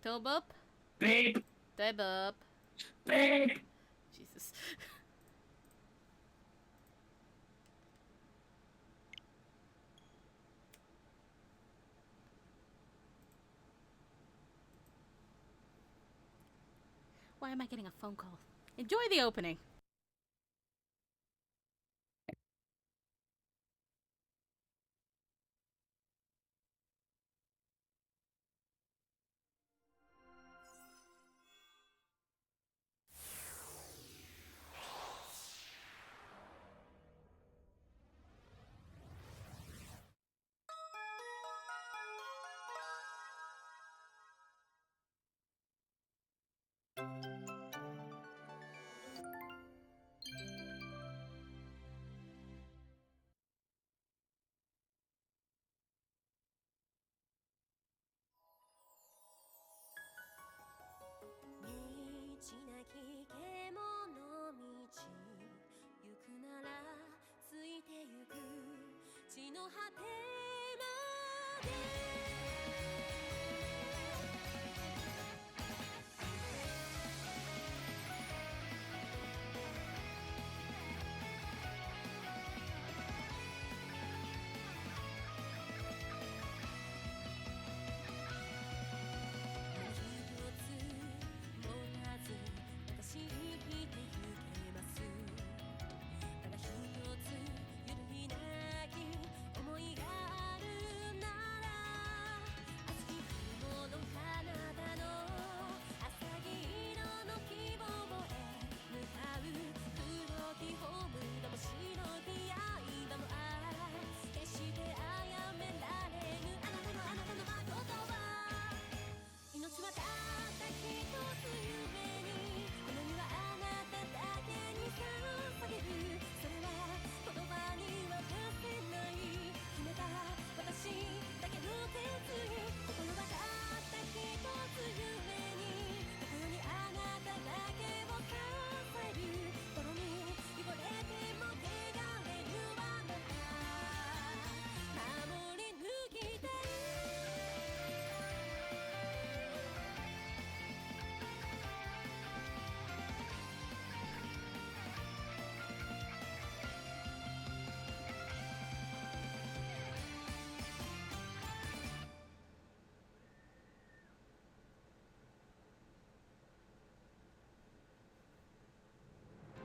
Tobup? Beep! Tobup. Beep! Jesus. Why am I getting a phone call? Enjoy the opening.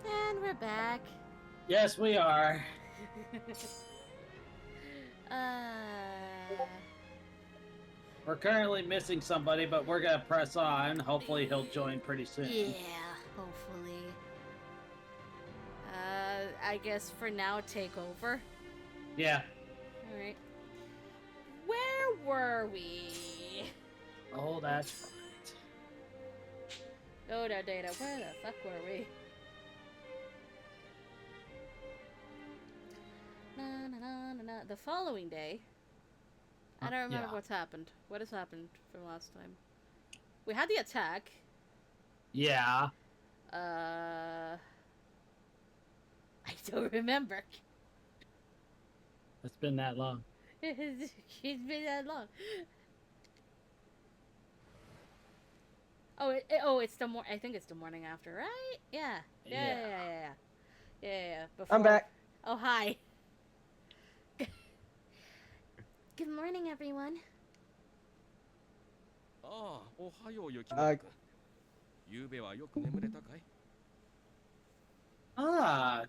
And we're back. Yes, we are. We're currently missing somebody, but we're gonna press on. Hopefully he'll join pretty soon. Yeah, hopefully. I guess for now, take over. Yeah. Alright. Where were we? Oh, that's right. Oh, no, Data. Where the fuck were we? Na, na, na, na, na. The following day. I don't remember what's happened. What has happened from last time? We had the attack. Yeah. I don't remember. It's been that long. It's been that long. It's the I think it's the morning after, right? Yeah. Before... I'm back. Oh, hi. Good morning, everyone.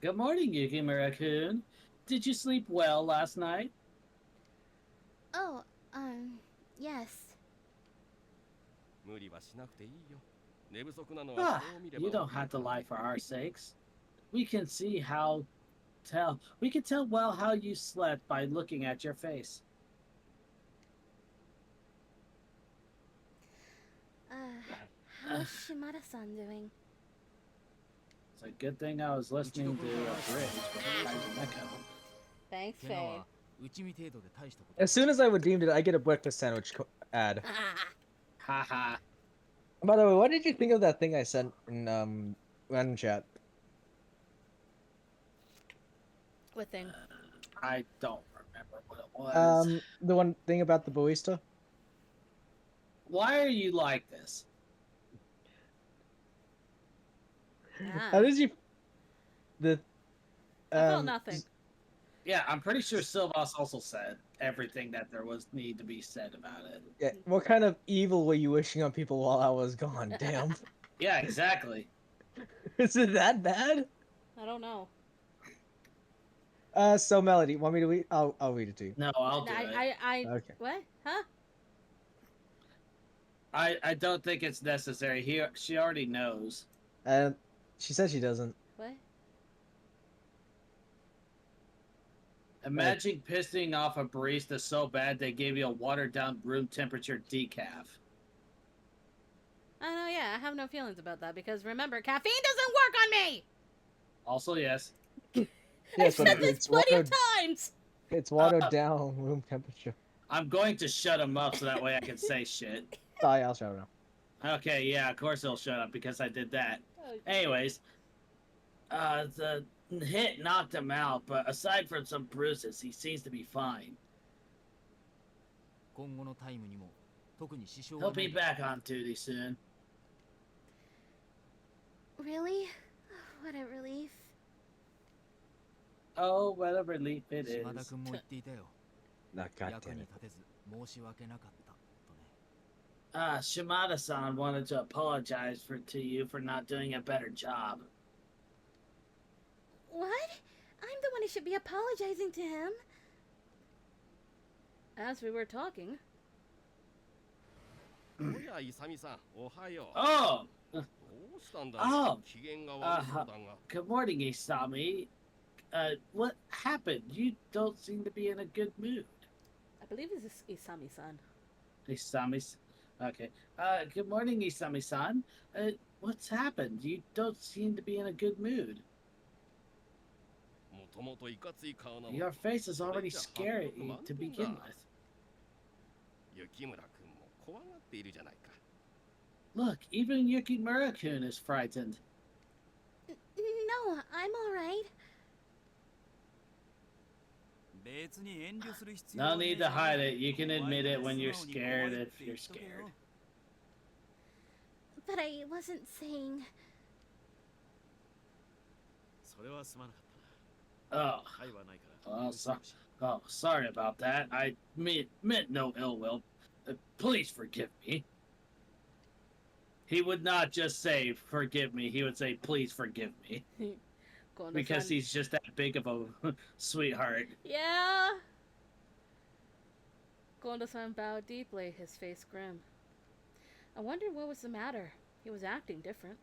Good morning, Yukimura-kun. Did you sleep well last night? Oh, yes. You don't have to lie for our sakes. We can tell well how you slept by looking at your face. How's Shimada-san doing? It's a good thing I was listening to a bridge with Kaiser Neko. Thanks, Faye. As soon as I redeemed it, I get a breakfast sandwich ad. Haha. By the way, what did you think of that thing I sent in random chat? What thing? I don't remember what it was. The one thing about the barista. why are you like this? How did you... The... I felt nothing. Yeah, I'm pretty sure Silvas also said everything that there was need to be said about it. Yeah, what kind of evil were you wishing on people while I was gone? Damn. Yeah, exactly. Is it that bad? I don't know. So Melody, want me to read? I'll read it to you. No, I'll do it. Okay. What? Huh? I don't think it's necessary. She already knows. She said she doesn't. What? Imagine pissing off a barista so bad they gave you a watered down room temperature decaf. I know, yeah, I have no feelings about that because remember, caffeine doesn't work on me! Also, yes. I've said this plenty of times! It's watered down room temperature. I'm going to shut him up so that way I can say shit. Sorry, I'll shut him up. Okay, yeah, of course he'll shut up because I did that. Anyways, the hit knocked him out, but aside from some bruises, he seems to be fine. He'll be back on duty soon. Really? What a relief. Oh, what a relief it is. No, God damn it. Shimada-san wanted to apologize to you for not doing a better job. What? I'm the one who should be apologizing to him. As we were talking. Oh! Good morning, Isami. What happened? You don't seem to be in a good mood. I believe this is Isami-san. Isami-san. Okay. Good morning, Isami-san. What's happened? You don't seem to be in a good mood. Your face is already scary to begin with. Look, even Yukimura-kun is frightened. No, I'm alright. No need to hide it. You can admit it when you're scared if you're scared. But I wasn't saying... Sorry about that. I meant no ill will. Please forgive me. He would not just say, forgive me. He would say, please forgive me. Because he's just that big of a sweetheart. Yeah. Gondo-san bowed deeply, his face grim. I wondered what was the matter. He was acting different.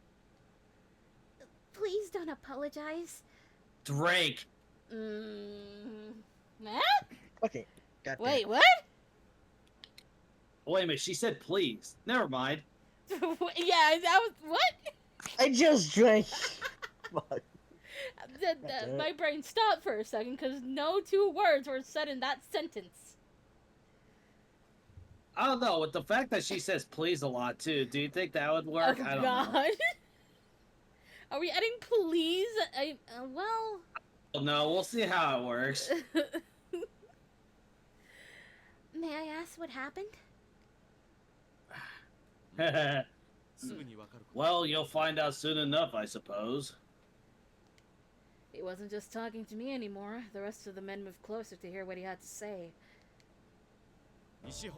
Please don't apologize. Drake. Nah? Okay. Wait, what? Wait a minute, she said please. Never mind. Yeah, that was... What? I just drank. Fuck. My brain stopped for a second because no two words were said in that sentence. I don't know. With the fact that she says please a lot too, do you think that would work? Oh, I don't God. know. Are we adding please? Well... No, we'll see how it works. May I ask what happened? Well, you'll find out soon enough, I suppose. He wasn't just talking to me anymore. The rest of the men moved closer to hear what he had to say. Nishi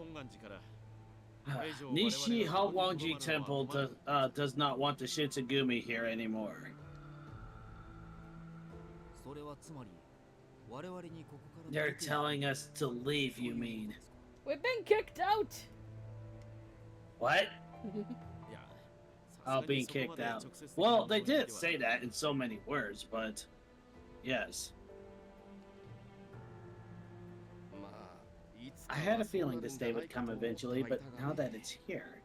Hawanji Temple does not want the Shinsengumi here anymore. They're telling us to leave, you mean? We've been kicked out! What? Oh, being kicked out. Well, they did say that in so many words, but... Yes. I had a feeling this day would come eventually, but now that it's here...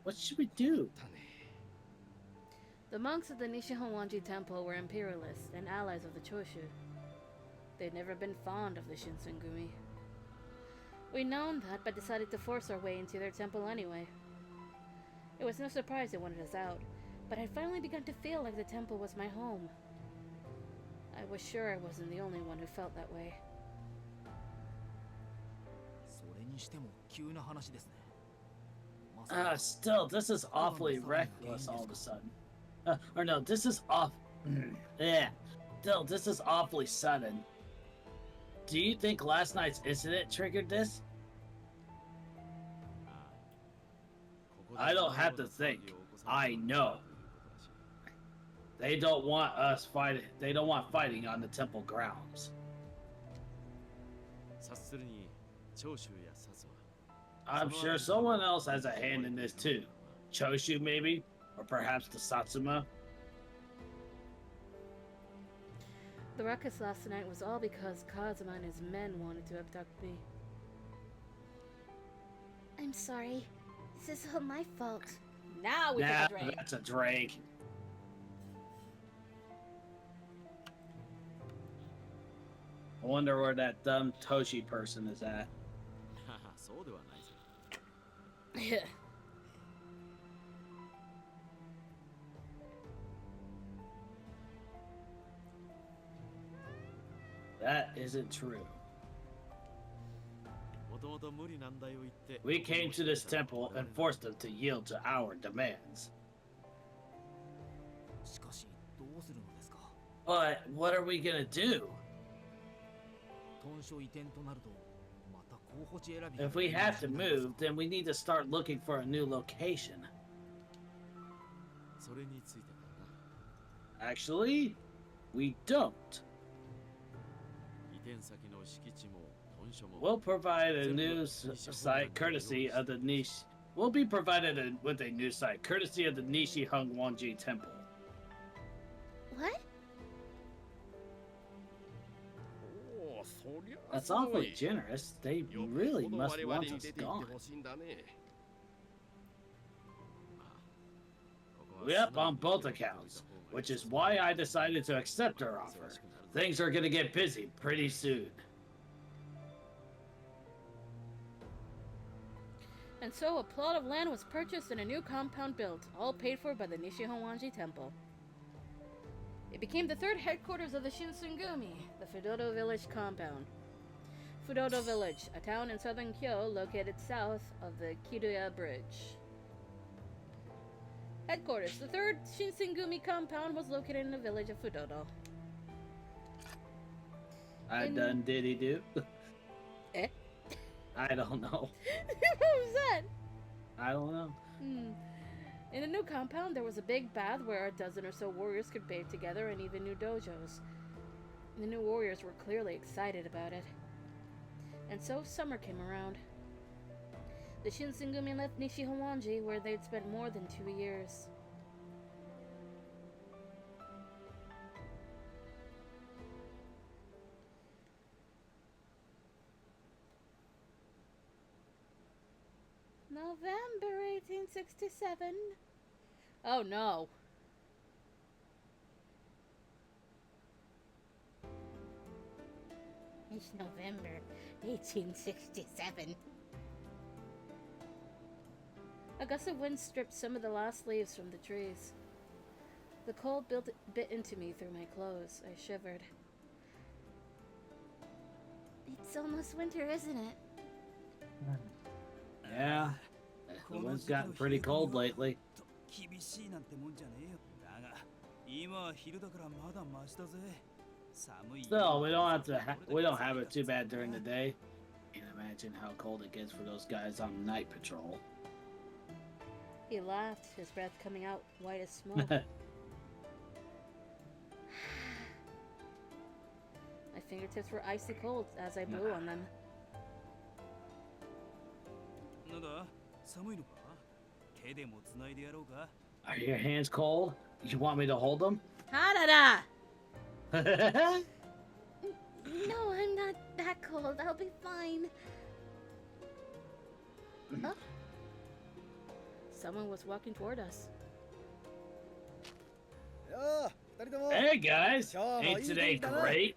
What should we do? The monks of the Nishihonwanji Temple were imperialists and allies of the Choshu. They'd never been fond of the Shinsengumi. We'd known that, but decided to force our way into their temple anyway. It was no surprise they wanted us out, but I'd finally begun to feel like the temple was my home. I was sure I wasn't the only one who felt that way. Still, this is awfully reckless all of a sudden. Or no, this is off. Yeah. Still, this is awfully sudden. Do you think last night's incident triggered this? I don't have to think. I know. They don't want us fighting. They don't want fighting on the temple grounds. I'm sure someone else has a hand in this too. Choshu, maybe? Or perhaps the Satsuma? The ruckus last night was all because Kazuma and his men wanted to abduct me. I'm sorry. This is all my fault. Now we Nah, can drink. that's a drake. I wonder where that dumb Toshi person is at. Yeah. That isn't true. We came to this temple and forced them to yield to our demands. But what are we gonna do? If we have to move, then we need to start looking for a new location. Actually, we don't. We'll provide a new site courtesy of the Nishi. We'll be provided with a new site courtesy of the Nishi Hongwanji Temple. What? That's awfully generous. They really must want us gone. Yep, on both accounts, which is why I decided to accept her offer. Things are gonna get busy pretty soon. And so a plot of land was purchased and a new compound built, all paid for by the Nishihonwanji Temple. It became the third headquarters of the Shinsengumi, the Fudoto Village compound. Fudoto Village, a town in southern Kyo located south of the Kidoya Bridge. Headquarters. The third Shinsengumi compound was located in the village of Fudoto. Done did he do? Eh? I don't know. What was that? I don't know. In the new compound, there was a big bath where a dozen or so warriors could bathe together, and even new dojos. The new warriors were clearly excited about it. And so summer came around. The Shinsengumi left Nishihonwanji, where they'd spent more than 2 years. November 1867. Oh no. It's November 1867. A gust of wind stripped some of the last leaves from the trees. The cold bit into me through my clothes. I shivered. It's almost winter, isn't it? Yeah. The wind's gotten pretty cold lately. Still, we don't have it too bad during the day. Can't imagine how cold it gets for those guys on night patrol. He laughed, his breath coming out white as smoke. My fingertips were icy cold as I blew on them. Are your hands cold? You want me to hold them? Harada! No, I'm not that cold. I'll be fine. Oh, Someone was walking toward us. Hey guys, ain't today great?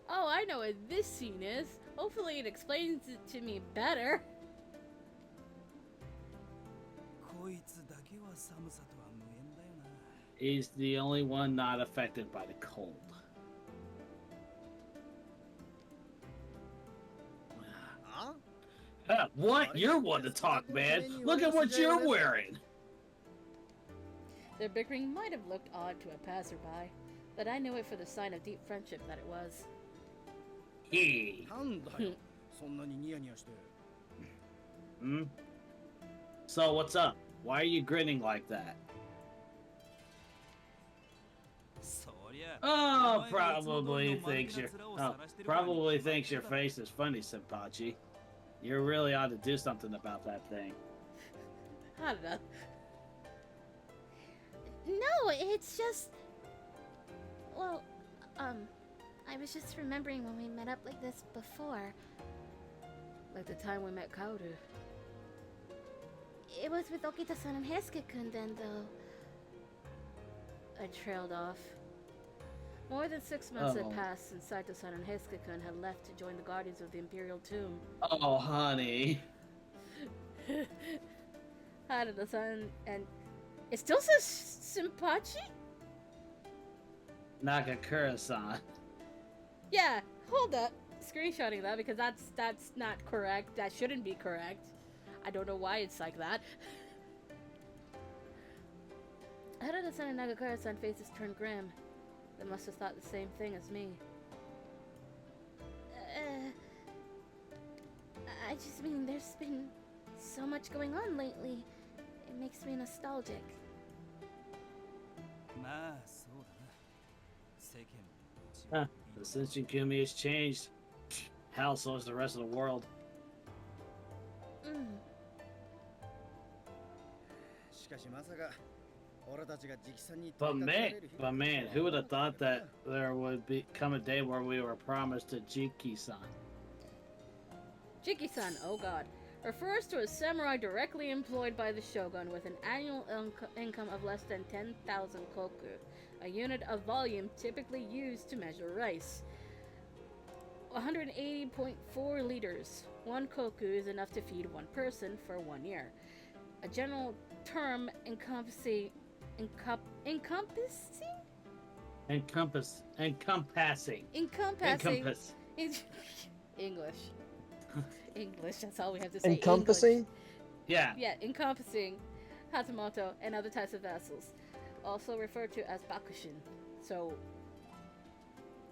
Oh, I know what this scene is. Hopefully it explains it to me better. He's the only one not affected by the cold. What? You're one to talk, man. Look at what you're wearing. Their bickering might have looked odd to a passerby, but I knew it for the sign of deep friendship that it was. He. なんだよそんなにニヤニヤして Hmm? So what's up? Why are you grinning like that? そりゃ Oh, probably thinks your face is funny, Senpachi. You really ought to do something about that thing. I don't know. No, it's just. Well, I was just remembering when we met up like this before. Like the time we met Kaoru. It was with Okita-san and Heisuke-kun then, though. I trailed off. More than 6 months Oh. had passed since Saito-san and Heisuke-kun had left to join the Guardians of the Imperial Tomb. Oh, honey. Harada-san and... It still says Senpachi? Nakakura-san. Yeah, hold up. Screenshotting that because that's not correct. That shouldn't be correct. I don't know why it's like that. Harada-san and Nagakura-san faces turned grim. They must have thought the same thing as me. I just mean there's been so much going on lately. It makes me nostalgic. まあそうだな世間の Huh. The Shinsengumi has changed. Hell, so is the rest of the world. しかしまさか俺たちが直参に But man, who would have thought that there would come a day where we were promised to Jiki-san? Jiki-san, oh god, refers to a samurai directly employed by the shogun with an annual income of less than 10,000 koku, a unit of volume typically used to measure rice. 180.4 liters. 1 koku is enough to feed one person for 1 year. A general term encompassing Encompass. English. English, that's all we have to say. Encompassing? English. Yeah. Yeah, encompassing hatamoto and other types of vessels, also referred to as bakushin. So,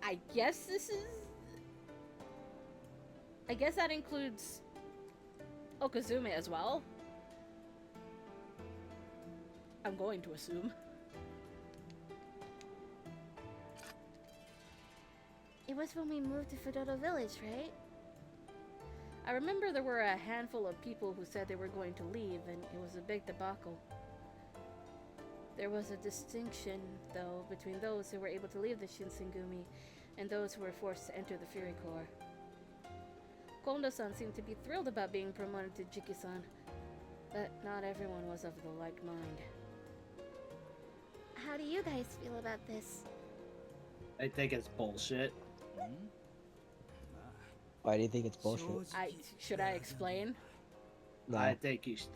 I guess that includes Okazume as well. I'm going to assume. It was when we moved to Fudoto Village, right? I remember there were a handful of people who said they were going to leave, and it was a big debacle. There was a distinction, though, between those who were able to leave the Shinsengumi and those who were forced to enter the Fury Corps. Kondo-san seemed to be thrilled about being promoted to Jiki-san, but not everyone was of the like mind. How do you guys feel about this? I think it's bullshit. うんま Why do you think it's あ bullshit? 正直 Should I explain? No. I think you should.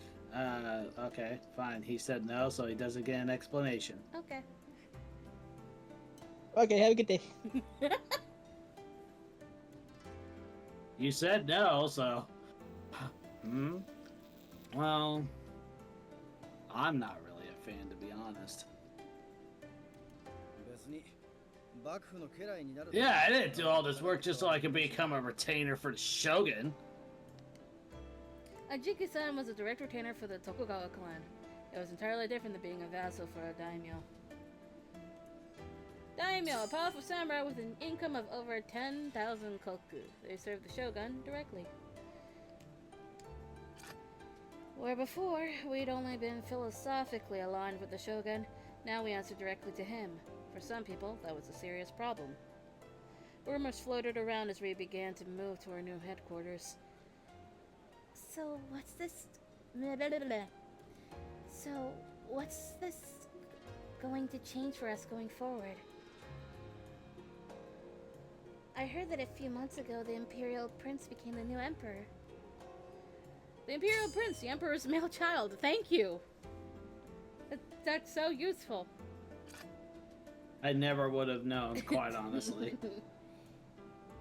Okay, fine. He said no, so he doesn't get an explanation. Okay. Okay, have a good day. You said no, so. Well, I'm not really a fan, to be honest. 別に幕府の家来になる Yeah, I didn't do all this work just so I could become a retainer for the shogun. Ajiki-san was a direct retainer for the Tokugawa clan. It was entirely different than being a vassal for a daimyo. Daimyo, a powerful samurai with an income of over 10,000 koku. They served the shogun directly. Where before, we'd only been philosophically aligned with the shogun, now we answered directly to him. For some people, that was a serious problem. Rumors floated around as we began to move to our new headquarters. So, what's this? Blah, blah, blah, blah. So, what's this going to change for us going forward? I heard that a few months ago the Imperial Prince became the new Emperor. The Imperial Prince, the Emperor's male child. Thank you. That's so useful. I never would have known, quite honestly.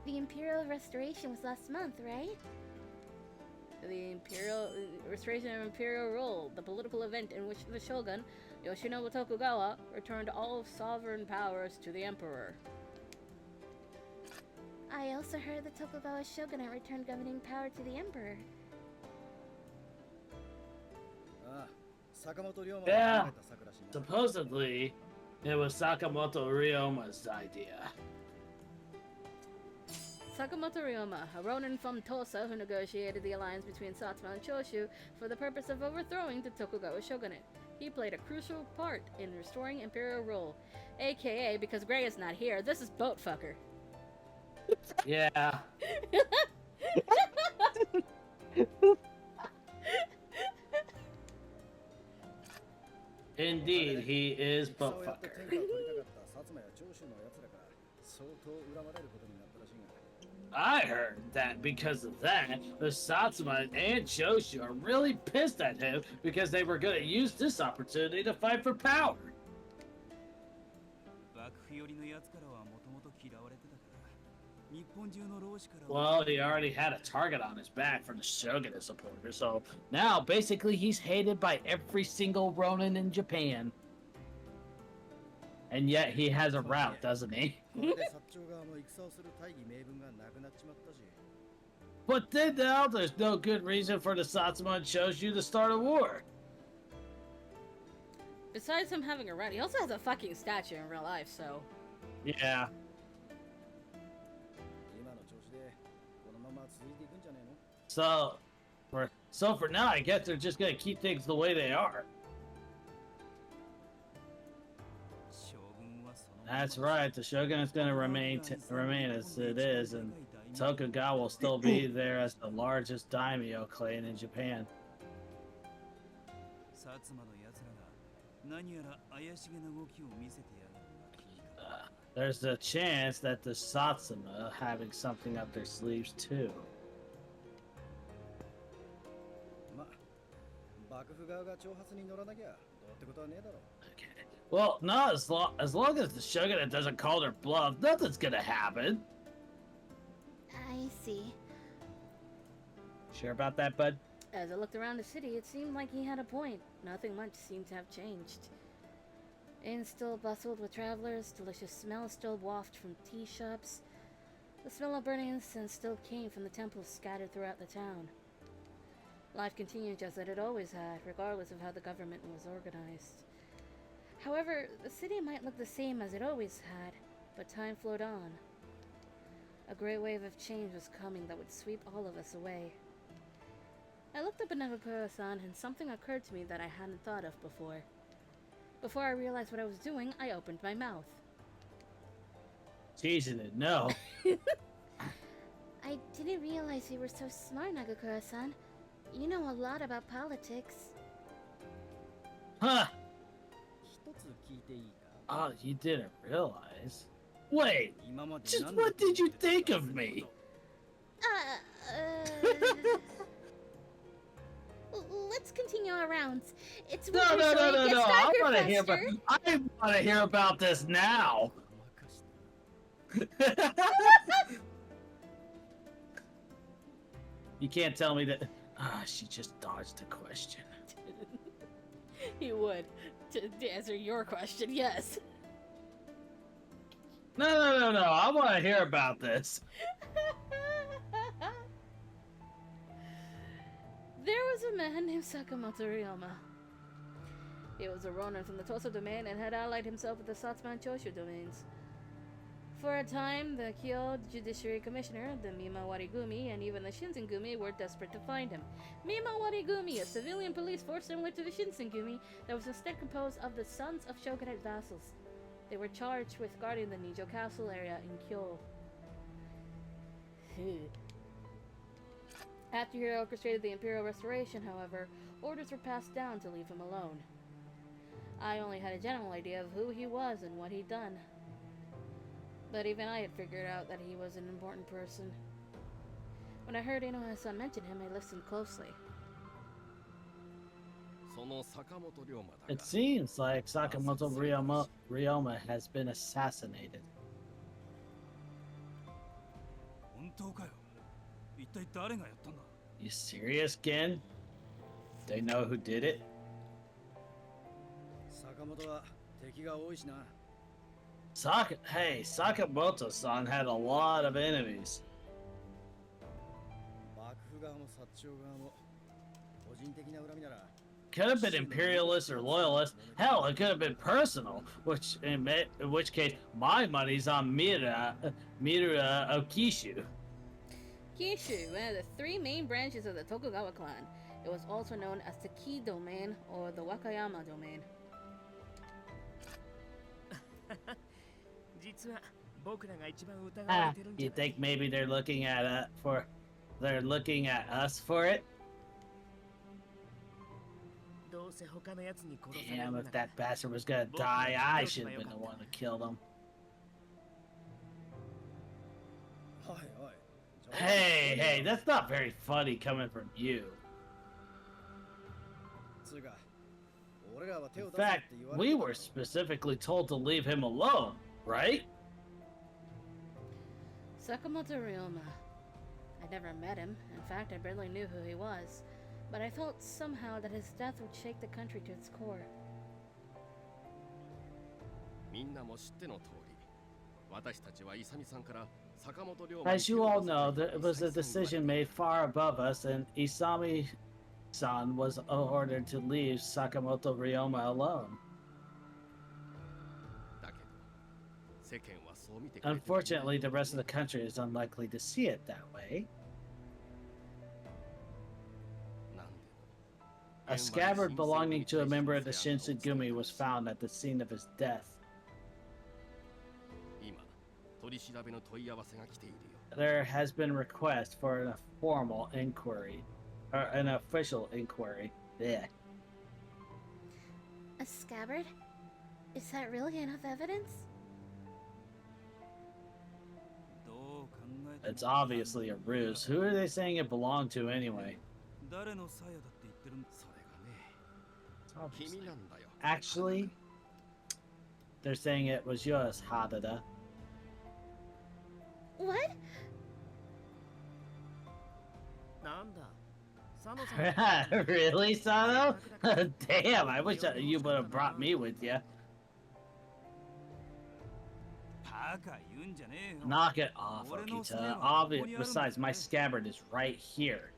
The Imperial Restoration was last month, right? The restoration of imperial rule, the political event in which the shogun, Yoshinobu Tokugawa, returned all sovereign powers to the emperor. I also heard the Tokugawa shogunate returned governing power to the emperor. Yeah. Supposedly, it was Sakamoto Ryoma's idea. Sakamoto Ryoma, a ronin from Tosa who negotiated the alliance between Satsuma and Choshu for the purpose of overthrowing the Tokugawa shogunate. He played a crucial part in restoring imperial rule. AKA, because Greg is not here, this is Boatfucker. Yeah. Indeed, he is Buttfucker. I heard that because of that, the Satsuma and Choshu are really pissed at him because they were going to use this opportunity to fight for power. Well, he already had a target on his back from the shogunate supporters, so now basically he's hated by every single ronin in Japan. And yet he has a route, doesn't he? But then now there's no good reason for the Satsuma and Choshu to start a war. Besides him having a route, he also has a fucking statue in real life, so... Yeah. So for now, I guess they're just gonna keep things the way they are. That's right. The shogun is gonna remain as it is, and Tokugawa will still be there as the largest daimyo clan in Japan. There's a chance that the Satsuma having something up their sleeves too. Okay. Well, no, as long as the shogunate doesn't call their bluff, nothing's gonna happen. I see. Sure about that, bud? As I looked around the city, it seemed like he had a point. Nothing much seemed to have changed. Inn still bustled with travelers, delicious smells still wafted from tea shops. The smell of burning incense still came from the temples scattered throughout the town. Life continued just as it always had, regardless of how the government was organized. However, the city might look the same as it always had, but time flowed on. A great wave of change was coming that would sweep all of us away. I looked up at Nagakura-san and something occurred to me that I hadn't thought of before. Before I realized what I was doing, I opened my mouth. Teasing it, no. I didn't realize you were so smart, Nagakura-san. You know a lot about politics. Huh. Oh, you didn't realize? Wait, just what did you think of me? Let's continue our rounds. It's No. I want to hear about this now. You can't tell me that. She just dodged the question. He would. To answer your question, yes. No. I want to hear about this. There was a man named Sakamoto Ryoma. He was a ronin from the Tosa domain and had allied himself with the Satsuma and Choshu domains. For a time, the Kyo Judiciary Commissioner, the Mima Warigumi, and even the Shinsengumi were desperate to find him. Mima Warigumi, a civilian police force similar to the Shinsengumi that was instead composed of the sons of shogunate vassals. They were charged with guarding the Nijo Castle area in Kyo. After he orchestrated the imperial restoration, however, orders were passed down to leave him alone. I only had a general idea of who he was and what he'd done. But even I had figured out that he was an important person. When I heard Inoue-san mention him, I listened closely. It seems like Sakamoto Ryoma has been assassinated. You serious, Gen? They know who did it? 坂本は敵が多いしな。Hey, Sakamoto-san had a lot of enemies. 幕府側も薩長側も個人的な恨みなら Could have been imperialist or loyalist. Hell, it could have been personal. In which case, my money's on Mira of Kishu. Kishu, one of the three main branches of the Tokugawa clan. It was also known as the Ki domain or the Wakayama domain. You think maybe they're looking at us for it? Damn, if that bastard was gonna die, I should have been the one to kill him. おいおい Hey, that's not very funny coming from you. つうか俺らは手を In 出せっ fact, て言われ we てた were ろ specifically told to leave him alone, right? Sakamoto Ryoma. I never met him. In fact, I barely knew who he was. But I felt somehow that his death would shake the country to its core. みんなも知っての通り、私たちはイサミさんから坂本龍馬 As you all know, it was a decision made far above us, and Isami-san was ordered to leave Sakamoto Ryoma alone. だけど、世間はそう見てくれてる。 Unfortunately, the rest of the country is unlikely to see it that way. なんでも A scabbard belonging to a member of the Shinsengumi was found at the scene of his death. 今、取り調べの問い合わせが来ているよ。 There has been request for an formal inquiry, or an official inquiry. Yeah. A scabbard? Is that really enough evidence? It's obviously a ruse. Who are they saying it belonged to anyway? 誰の鞘だって言ってるんだ。それがね、 It's obviously- 君なんだよ。 Actually, they're saying it was yours, Hadada. What? なんだ佐野さん Really, Sano? Damn, I wish you would have brought me with you. バカ言うんじゃねえよ。 Knock it off, Okita. Besides, my scabbard is right here.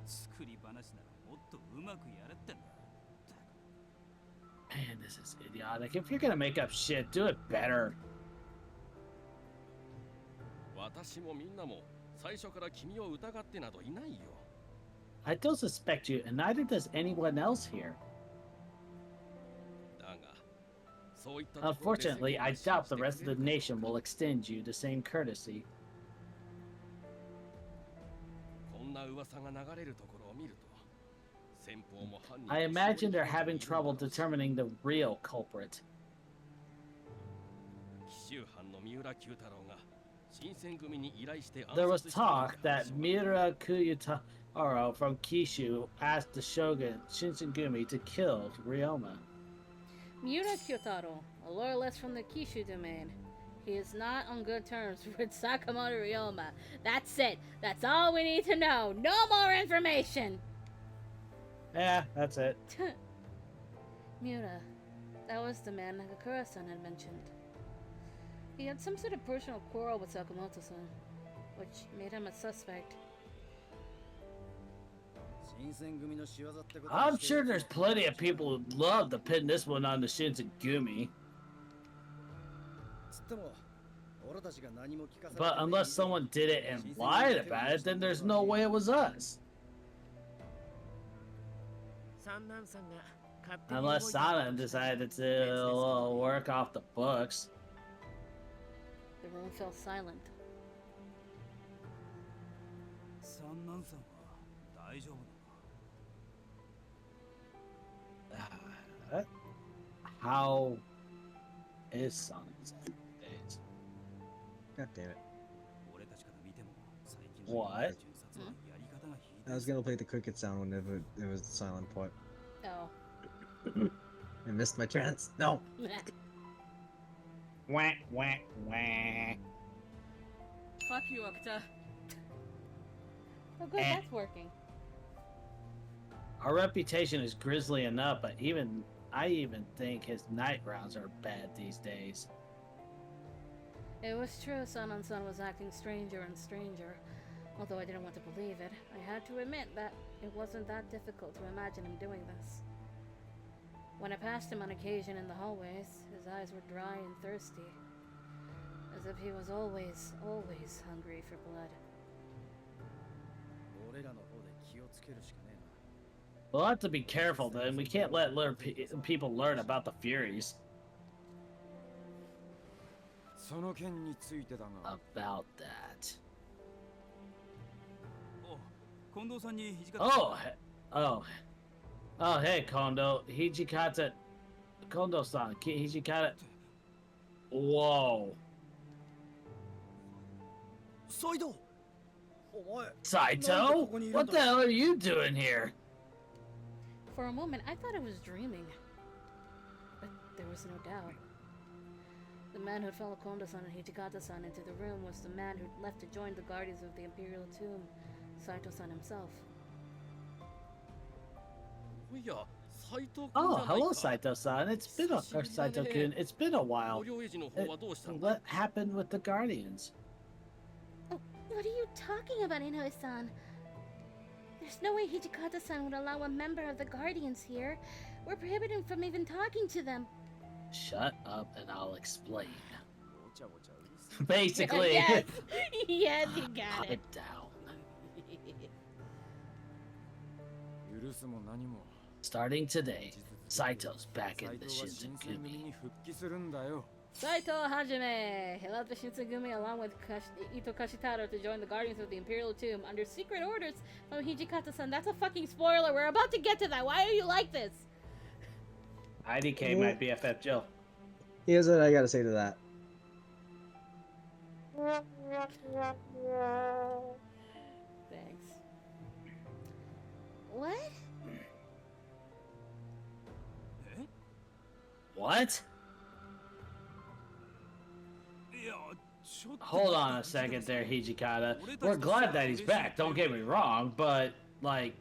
作り話ならもっとうまくやれってんだ。 Man, this is idiotic. If you're gonna make up shit, do it better. 私もみんなも最初から君を疑ってなどいないよ。 I don't suspect you, and neither does anyone else here. だが、そういったところで Unfortunately, 世間は I 信 doubt じて the くれ rest of る the nation will extend you the same courtesy. こんな噂が流れるところを見ると、先方も犯人を I imagine they're 絞り込んでいる having trouble んだろうし determining the real culprit. 紀州藩の三浦九太郎が新選組に依頼して There 暗 was 殺したの talk だ that Mira Kuyutaro from Kishu asked the shogun Shinsengumi to kill Ryoma. Miura Kyotaro, a loyalist from the Kishu domain. He is not on good terms with Sakamoto Ryoma. That's it. That's all we need to know. No more information. Yeah, that's it. Miura. That was the man Nagakura-san had mentioned. He had some sort of personal quarrel with Sakamoto-san, which made him a suspect. 新選組の仕業ってこと I'm sure there's plenty of people who'd love to pin this one on the Shinsengumi. つっても俺たちが何も聞かされて But ない unless someone did it and lied about it, then there's no way it was us. 三男さんが勝手に動い Unless た Sana decided to work off the books. The room fell silent. 三男さんは大丈夫なの How is Sana's days? God damn it. 俺たちから見ても最近 What? 巡察はやり方がひいて I was gonna play the cricket sound whenever it was the silent part. Oh. I missed my chance. No. Wah, wah, wah. Fuck you, Okta. Oh, good, Eh. that's working. Our reputation is grisly enough, but I even think his night rounds are bad these days. It was true, Son was acting stranger and stranger. Although I didn't want to believe it, I had to admit that it wasn't that difficult to imagine him doing this. When I passed him on occasion in the hallways, his eyes were dry and thirsty, as if he was always hungry for blood. 俺らの方で気をつけるしかねえな。 We'll have to be careful then. We can't let people learn about the Furies. その件についてだが。 About that. 近藤さんに土方 Oh, hey, Kondo. Hijikata. Kondo-san. Hijikata. Whoa. サイド。お前。 Saito? What the hell are you doing here? For a moment, I thought I was dreaming. But there was no doubt. The man who'd followed Kondo-san and Hijikata-san into the room was the man who'd left to join the guardians of the Imperial Tomb, Saito-san himself. Oh, hello, Saito-san. It's been or Saito-kun. It's been a while. What happened with the Guardians? Oh, what are you talking about, Inoue-san? There's no way Hijikata-san would allow a member of the Guardians here. We're prohibited from even talking to them. Shut up and I'll explain. ごちゃごちゃうるせえ。 Basically. Yes! Yes, you got it. Calm down. 許すも何も。 Starting today, Saito's back in the 斎藤は新選組 Shinsengumi. に復帰するんだよ。 Saito Hajime! He left the Shinsengumi along with Ito Kashitaro to join the Guardians of the Imperial Tomb under secret orders from Hijikata-san. That's a fucking spoiler. We're about to get to that. Why are you like this? IDK my BFF Jill. Here's what I gotta say to that. Thanks. What? What? いやちょっと Hold on a second there, Hijikata. We're glad that he's back, don't get me wrong, but, like,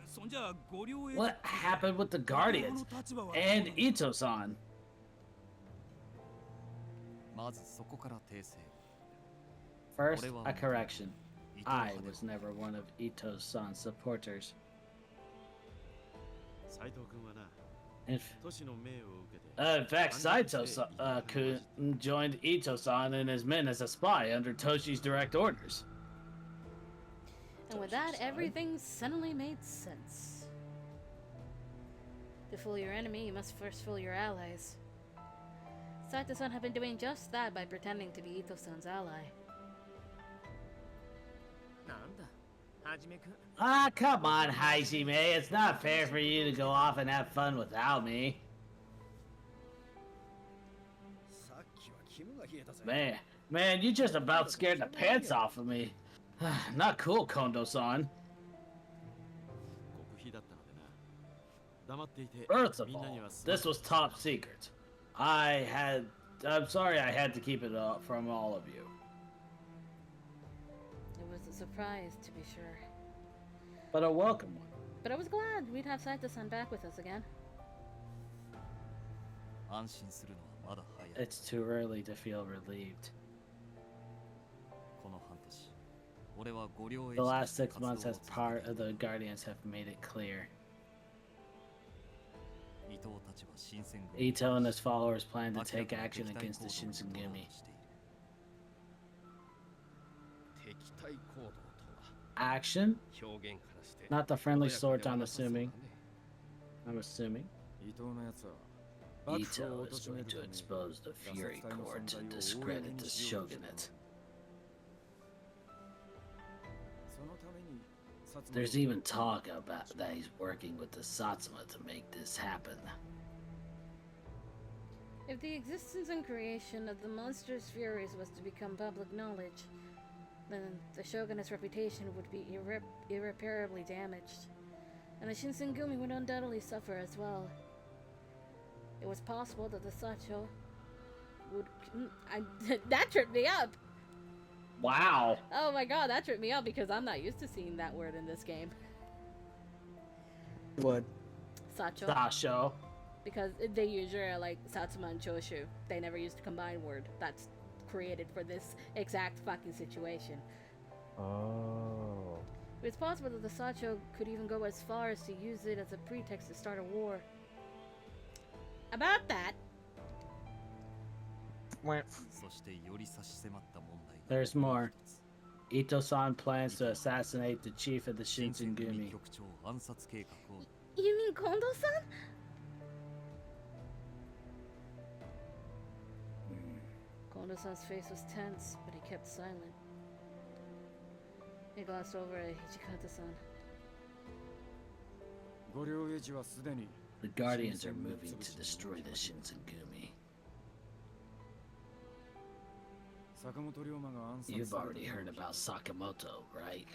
そんじゃご両へ what happened with the Guardians? この立場は And Ito-san? まずそこから訂正 First, a correction. I was never one of Ito-san's supporters. 斉藤君はな In 都市の命を受けて In fact, Saito-kun joined Ito-san and his men as a spy under Toshi's direct orders. And with that, Toshi's everything suddenly made sense. To fool your enemy, you must first fool your allies. Saito-san had been doing just that by pretending to be Ito-san's ally. なんだはじめくん Ah, come on, Hajime. It's not fair for you to go off and have fun without me. さっきは肝が冷えたぜ。 Man, you just about scared the pants off of me. Not cool, Kondo-san. 極秘だったのでな黙っていて First of みんな all, には this was top secret. I'm sorry I had to keep it from all of you. It was a surprise, to be sure. But a welcome one. But I was glad we'd have Saito-san back with us again. 安心するのはまだ早い It's too early to feel relieved. この半年俺はご両へ The last 6 months as part of the Guardians have made it clear. 伊藤たちは新選組 Ito and his followers plan to 明ら take かに action 敵対 against the 行動をしてい Shinsengumi. る敵対行動と Action? は表現からして Not the friendly 穏やか sort, では I'm なさそうだね I'm assuming. 伊藤のやつは幕府を Ito 貶 is め going る to ために expose the Fury Court and discredit the shogunate. そのために薩摩 There's even talk about that he's working with the Satsuma to make this happen. If the existence and creation of the monstrous furies was to become public knowledge, then the shogunate's reputation would be irreparably damaged, and the Shinsengumi would undoubtedly suffer as well. It was possible that the Sacho would... that tripped me up! Wow. Oh my god, that tripped me out because I'm not used to seeing that word in this game. What? Sacho. Sasho. Because they usually are like Satsuma and Choshu. They never used a combined word that's created for this exact fucking situation. Oh. It's possible that the Sacho could even go as far as to use it as a pretext to start a war. About that, そしてより差し迫った問題が There's more. Ito-san plans to assassinate the chief of the 新選組 Shinsengumi. 局長暗殺計画を You mean Kondo-san? Kondo-san's face was tense, but he kept silent. He glanced over at Hijikata-san. ご両エイジはすでに The Guardians are moving to destroy the Shinsengumi. 坂本龍馬が暗殺 You've された already heard about Sakamoto, right?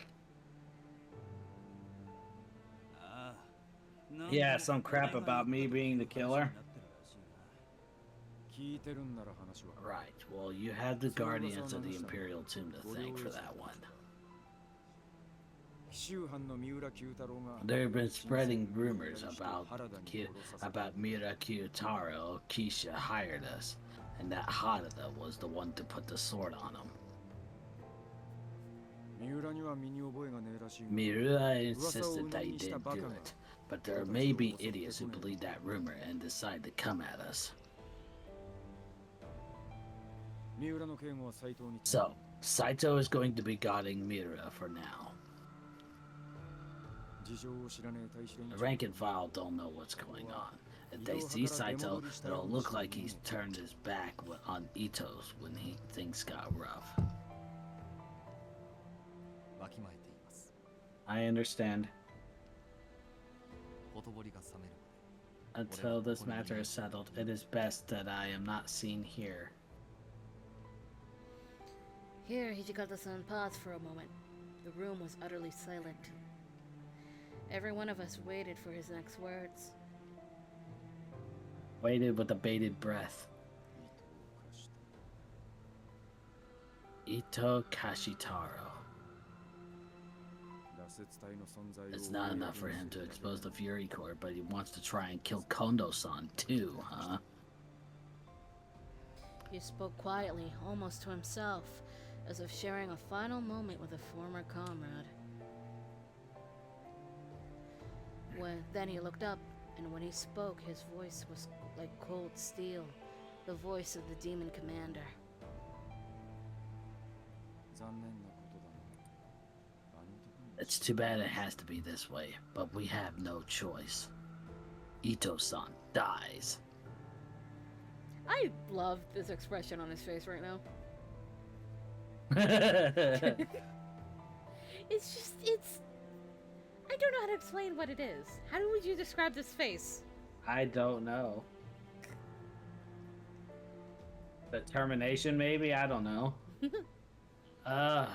ああ Yeah, some crap about me being the killer. 聞いてるんなら話は Right, well, you had the Guardians of the Imperial Tomb to thank for that one. 紀州藩の三浦九太郎が There have been spreading rumors about Mira Kyutaro. Keisha hired us, and that Harada was the one to put the sword on him. 三浦には身に覚えがねえらしいが Miura insisted that he didn't do it, but there may be idiots who believe that rumor and decide to come at us. 三浦の警護は斎藤に So, Saito is going to be guarding Miura for now. 事情を知らねえ大使連 The 中 rank and file don't know what's going on. If they see Saito, it'll look like he's turned his back on Ito's when things got rough. わきまえています I understand. ほとぼりが冷めるまで Until this matter is settled, it is best that I am not seen here. Here, Hijikata-san paused for a moment. The room was utterly silent. Every one of us waited for his next words. Waited with a bated breath. Ito Kashitaro. 羅刹隊の存在を It's not enough for him to expose the Fury Court, but he wants to try and kill Kondo-san too, huh? He spoke quietly, almost to himself, as if sharing a final moment with a former comrade. Then he looked up, and when he spoke, his voice was like cold steel, the voice of the demon commander. 残念なことだなあの男に It's too bad it has to be this way, but we have no choice. Ito-san dies. I love this expression on his face right now. It's I don't know how to explain what it is. How would you describe this face? I don't know. Determination, maybe? I don't know. I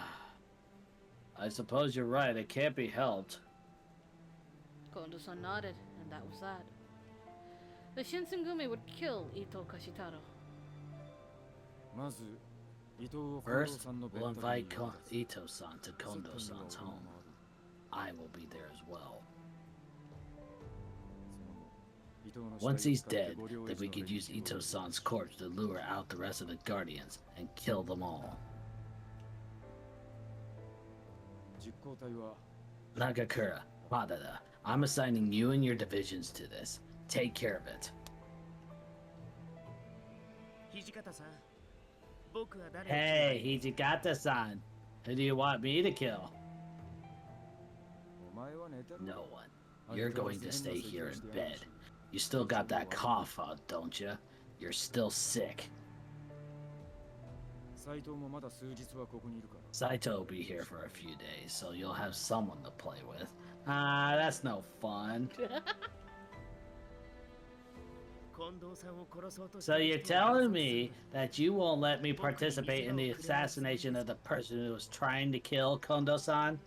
suppose you're right. It can't be helped. Kondo-san nodded, and that was that. The Shinsengumi would kill Ito Kashitaro. まず伊藤を近藤 First, さんのベ we'll ントリー invite に呼ばせ Ito-san to Kondo-san's home. I will be there as well. その後伊藤の Once 死体を he's 使って dead, ご両エイ then ジ we の could 連 use 中を Ito-san's corpse to lure out the rest of the Guardians and kill them all. 実行隊は Nagakura, Madara, I'm assigning you and your divisions to this. Take care of it. 土方さん僕は誰を Hey, Hijikata-san. Who do you want me to kill? お前は寝てる No one. You're going to stay here in bed. You still got that cough out, don't you? You're still sick. 斎藤もまだ数日はここにいるから Saito will be here for a few days, so you'll have someone to play with. Ah, that's no fun. 近藤さんを殺そうとして So い you're る人は telling me that you won't let me participate in the assassination of the person who was trying to kill Kondo-san?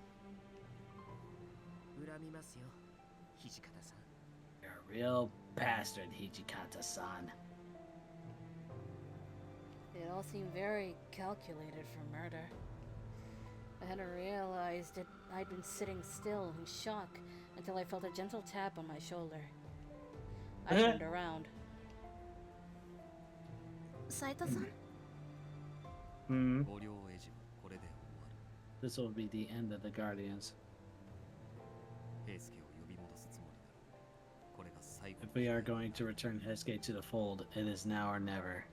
恨みますよ土方さん You're a real bastard, Hijikata-san. They all seemed very calculated for murder. I hadn't realized that I'd been sitting still in shock until I felt a gentle tap on my shoulder. I turned around. Saito-san? Hmm. 捕虜エジはこれで終わる。 This will be the end of the Guardians. 平助を呼び戻すつもりだ。これが最後の If we are going to return Hesuke to the fold, it is now or never.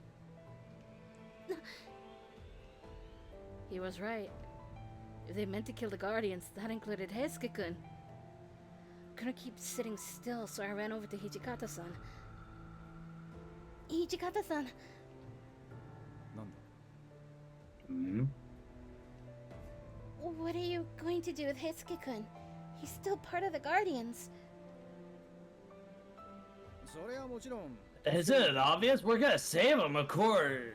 He was right. If they meant to kill the Guardians, that included Hesuke-kun. Couldn't keep sitting still, so I ran over to Hijikata-san. Hijikata-san, Hmm. what are you going to do with Heisuke-kun? He's still part of the Guardians. それはもちろん Isn't it obvious? We're gonna save him, of course.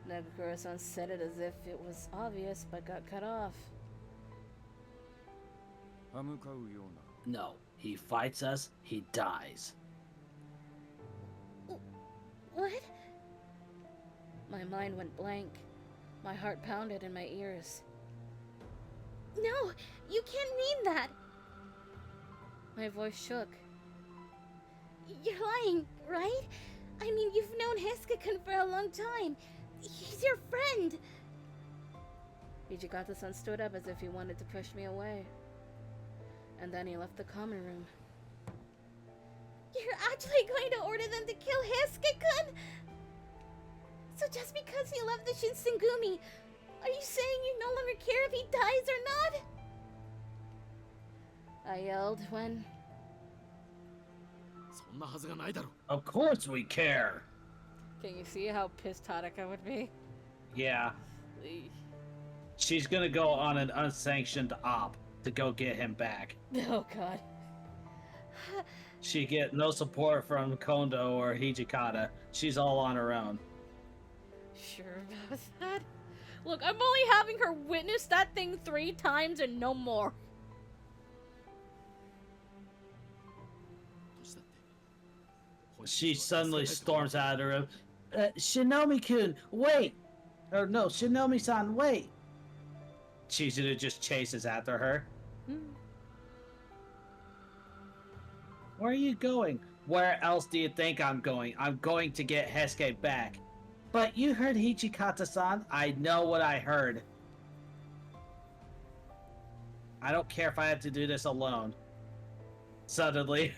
Nagakura-san said it as if it was obvious, but got cut off. 歯向かうような No, he fights us, he dies. What? My mind went blank. My heart pounded in my ears. No, you can't mean that. My voice shook. You're lying, right? I mean, you've known Heisuke-kun for a long time. He's your friend. Hijikata-san stood up as if he wanted to push me away. And then he left the common room. You're actually going to order them to kill Heisuke-kun? So just because he left the Shinsengumi, are you saying you no longer care if he dies or not? I yelled when... そんなはずがないだろ。 Of course we care. Can you see how pissed Tadaka would be? Yeah, she's gonna go on an unsanctioned op to go get him back. Oh god. She get no support from Kondo or Hijikata. She's all on her own. Sure about that? Look, I'm only having her witness that thing 3 times and no more. どうしたって。 She suddenly storms out of the room. Shinomi-kun, wait! Or no, Shinomi-san, wait! Chizuru just chases after her. Where are you going? Where else do you think I'm going? I'm going to get Hesuke back. But you heard Hijikata-san. I know what I heard. I don't care if I have to do this alone. Suddenly.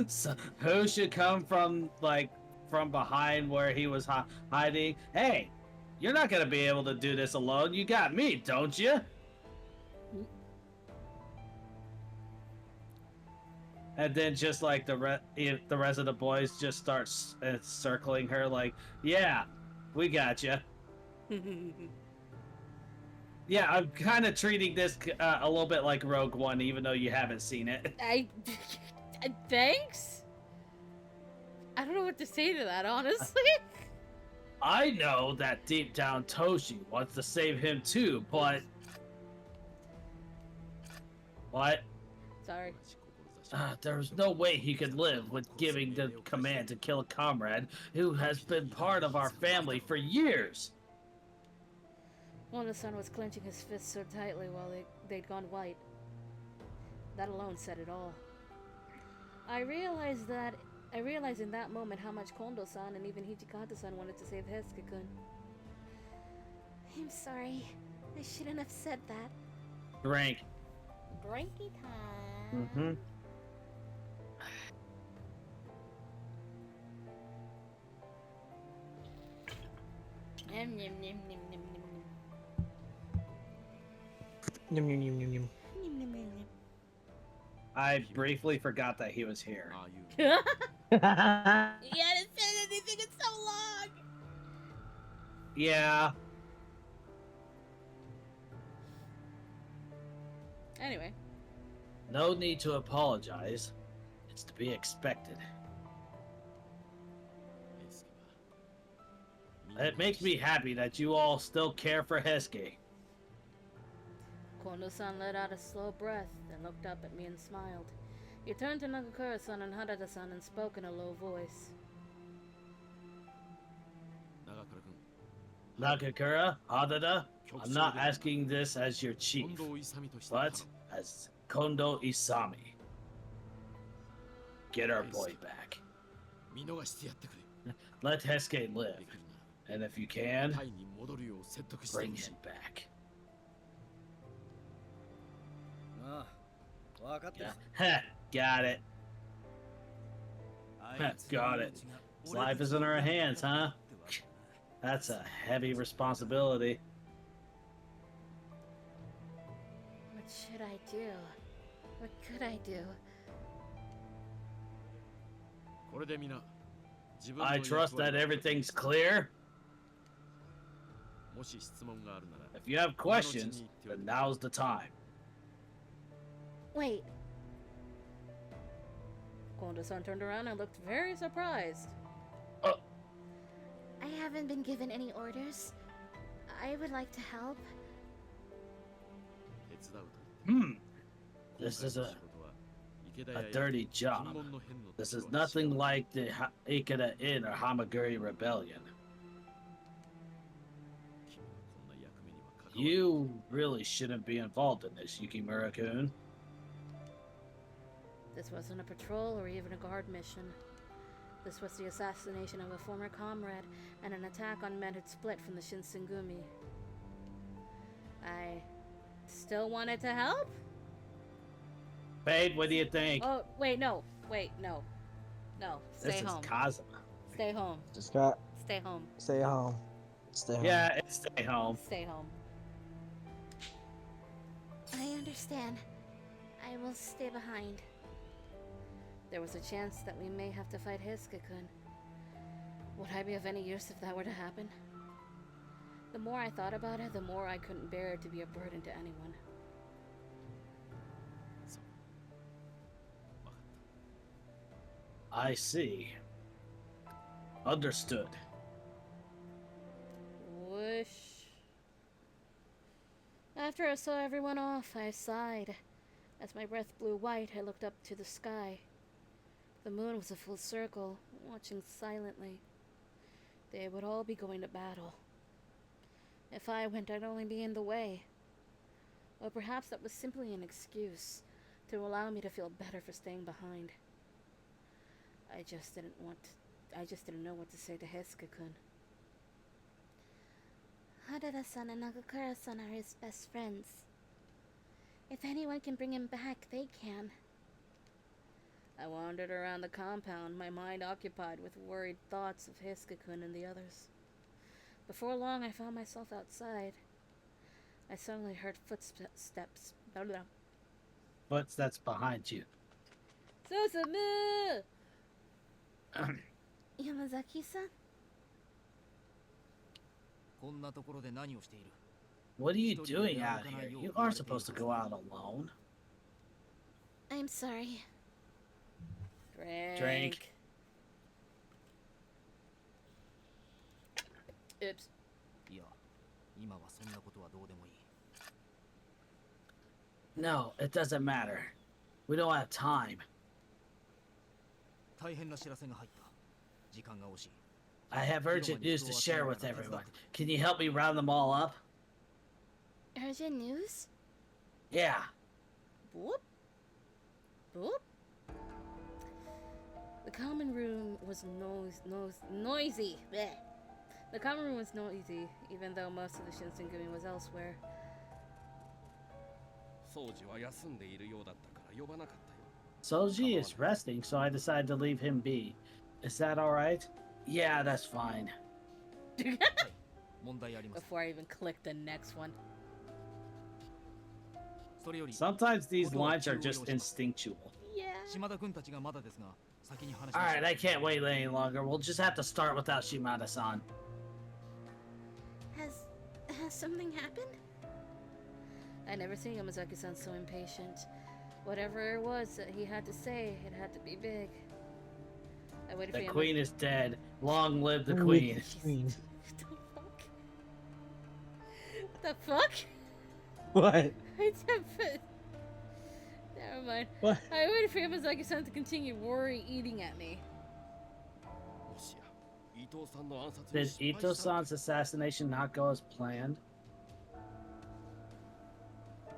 So, who should come from, like, from behind where he was hiding? Hey, you're not gonna be able to do this alone. You got me, don't you? And then just like the rest of the boys just start circling her like, yeah, we got you. Yeah, I'm kind of treating this a little bit like Rogue One, even though you haven't seen it. Thanks? I don't know what to say to that, honestly. I know that deep down Toshi wants to save him too, but... What? Sorry. There's no way he could live with giving the command to kill a comrade who has been part of our family for years. Kondo-san was clenching his fists so tightly while they'd gone white. That alone said it all. I realized in that moment how much Kondo-san and even Hijikata-san wanted to save Hesuke-kun. I'm sorry. I shouldn't have said that. Drink. Drinky time. Mm-hmm. Nom, nom, nom, nom, nom, nom. Yum, yum, yum, yum, yum. I briefly forgot that he was here. ああいう You hadn't said anything in so long. Yeah. Anyway, No need to apologize. It's to be expected. 平助はみんな It makes me happy that you all still care for Hesuke. Kondo-san let out a slow breath, then looked up at me and smiled. He turned to Nagakura-san and Harada-san and spoke in a low voice. 長倉君 Nakakura, Hadada, I'm not asking this as your chief, 近藤勇として but as Kondo Isami. Get our boy back. 見逃してやってくれ。 Let Hesuke live. できる And if you な。 can, タイに戻るよう説得して bring ほしい him back. ああ、分かってる Yeah. Got it. あいつ Got it. His life is in our hands, huh? That's a heavy responsibility. What should I do? What could I do? これで皆自分の I 役 trust 割 that を everything's clear. もし質問があるなら If you have questions, then now's the time. Wait, Kondo-san turned around and looked very surprised. I haven't been given any orders. I would like to help. 手伝うと Hmm. 言って This is 今回の仕事は池田屋 A や dirty 禁 job. 門の変の This と is ころは nothing like the Ikeda Inn or Hamaguri Rebellion. 君はこんな役目には関わる You really shouldn't be involved in this, Yukimura-kun. This wasn't a patrol or even a guard mission. This was the assassination of a former comrade and an attack on men who'd split from the Shinsengumi. I still wanted to help? Fade, what do you think? Oh, wait, no. Wait, no. No, This stay is home. Kazuma. Stay home. Just got Stay home. stay home. Stay home. Yeah, it's stay home. Stay home. I understand. I will stay behind. There was a chance that we may have to fight Hiske-kun. Would I be of any use if that were to happen? The more I thought about it, the more I couldn't bear to be a burden to anyone. そう分かっ I see. Understood. Whoosh. After I saw everyone off, I sighed. As my breath blew white, I looked up to the sky. The moon was a full circle, watching silently. They would all be going to battle. If I went, I'd only be in the way. Or perhaps that was simply an excuse to allow me to feel better for staying behind. I just didn't know what to say to Hesuke-kun. Harada-san and Nagakura-san are his best friends. If anyone can bring him back, they can. I wandered around the compound, my mind occupied with worried thoughts of Hiske-kun and the others. Before long, I found myself outside. I suddenly heard footsteps. Blah, blah. Footsteps behind you. Susumu! Yamazaki-san? こんなところで何をしている What are you doing out here? You aren't supposed to go out alone. I'm sorry. Drink. Oops. いや、今はそんなことはどうでもいい No, it doesn't matter. We don't have time. 大変な知らせが入った時間が惜しい I have urgent news to share with everyone. Can you help me round them all up? Urgent news? Yeah. Boop. Boop. The common room was noisy. Bleh. The common room was noisy, even though most of the Shinsengumi was elsewhere. 掃除は休んでいるようだったから呼ばなかったよ Soji is resting, so I decided to leave him be. Is that alright? Yeah, that's fine. 問題ありません Before I even click the next one. それより Sometimes these lines are just instinctual. Yeah. 島田君たちがまだですが先に話しましょう Alright, I can't wait any longer. We'll just have to start without Shimada-san. Has something happened? I never seen Yamazaki-san so impatient. Whatever it was that he had to say, it had to be big. I waited The for queen is dead. Long live the queen. The fuck? What? I said, never mind. What? I waited for Yamazaki-san to continue worry eating at me. もしや伊藤さんの暗殺に Did 失敗したの Ito-san's assassination not go as planned?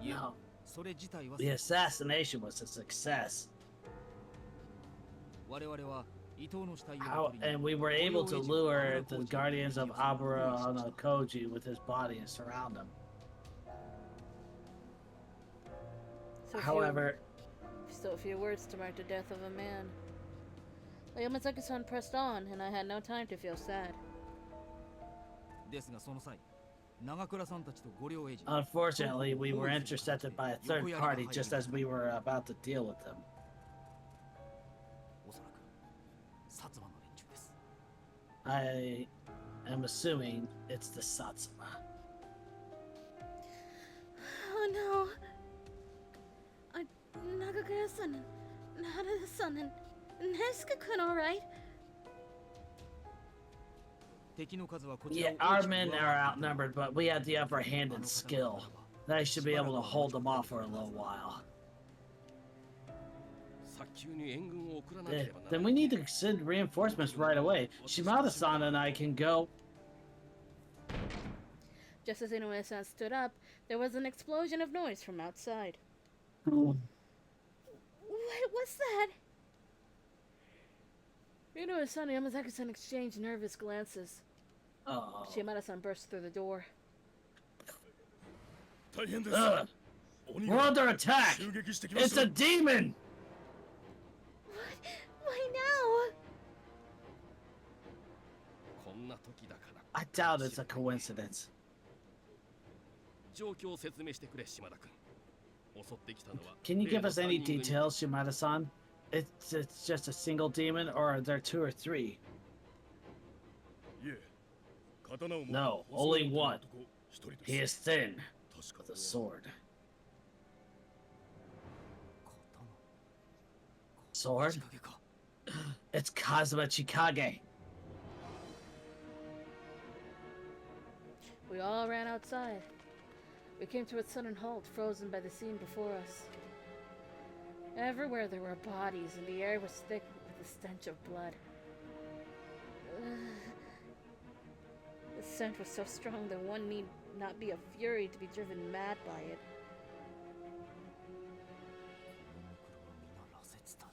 No. それ自体は The assassination was a success. 我々は伊藤の死体を How, 取りに and we were able to lure the guardians of Abura on Koji with his body and surround him. However, still a few words to mark the death of a man. Yamazaki-san pressed on, and I had no time to feel sad. ですがその際長倉さんたちとご両英人 unfortunately, we were intercepted by a third party just as we were about to deal with them. おそらく薩摩の連中です I am assuming it's the Satsuma. Oh no. Nagakura-san and Narada-san and Nesuke-kun, alright? 敵の数はこちら Yeah, を our 大きく men 上 are 回っている outnumbered, but we had the upper hand in skill. I should be able to hold them off for a little while. 早急に援軍を送らなけ Then, ればなら then ない we need to send reinforcements right away. Shimada-san and I can go. Just as Inoue-san stood up, there was an explosion of noise from outside. What was that? Inoue-san and Yamazaki-san exchanged nervous glances. Oh. Shimada-san burst through the door. 大変です Ugh. 鬼 We're が under attack! 襲撃してきまし It's た a demon! Why now? こんな時だから I doubt it's a coincidence. 状況を説明してくれ島田君襲ってきたのは Can you 例 give の us 三 any 人組 details, Shimada-san? It's just a single demon, or are there two or three? いえ刀を持った No, 細 only い one. 男一人です He is thin, 確か with a sword. Sword? 仕掛けか It's Kazuma Chikage. We all ran outside. We came to a sudden halt, frozen by the scene before us. Everywhere there were bodies, and the air was thick with the stench of blood. The scent was so strong that one need not be a fury to be driven mad by it. この車は皆羅刹隊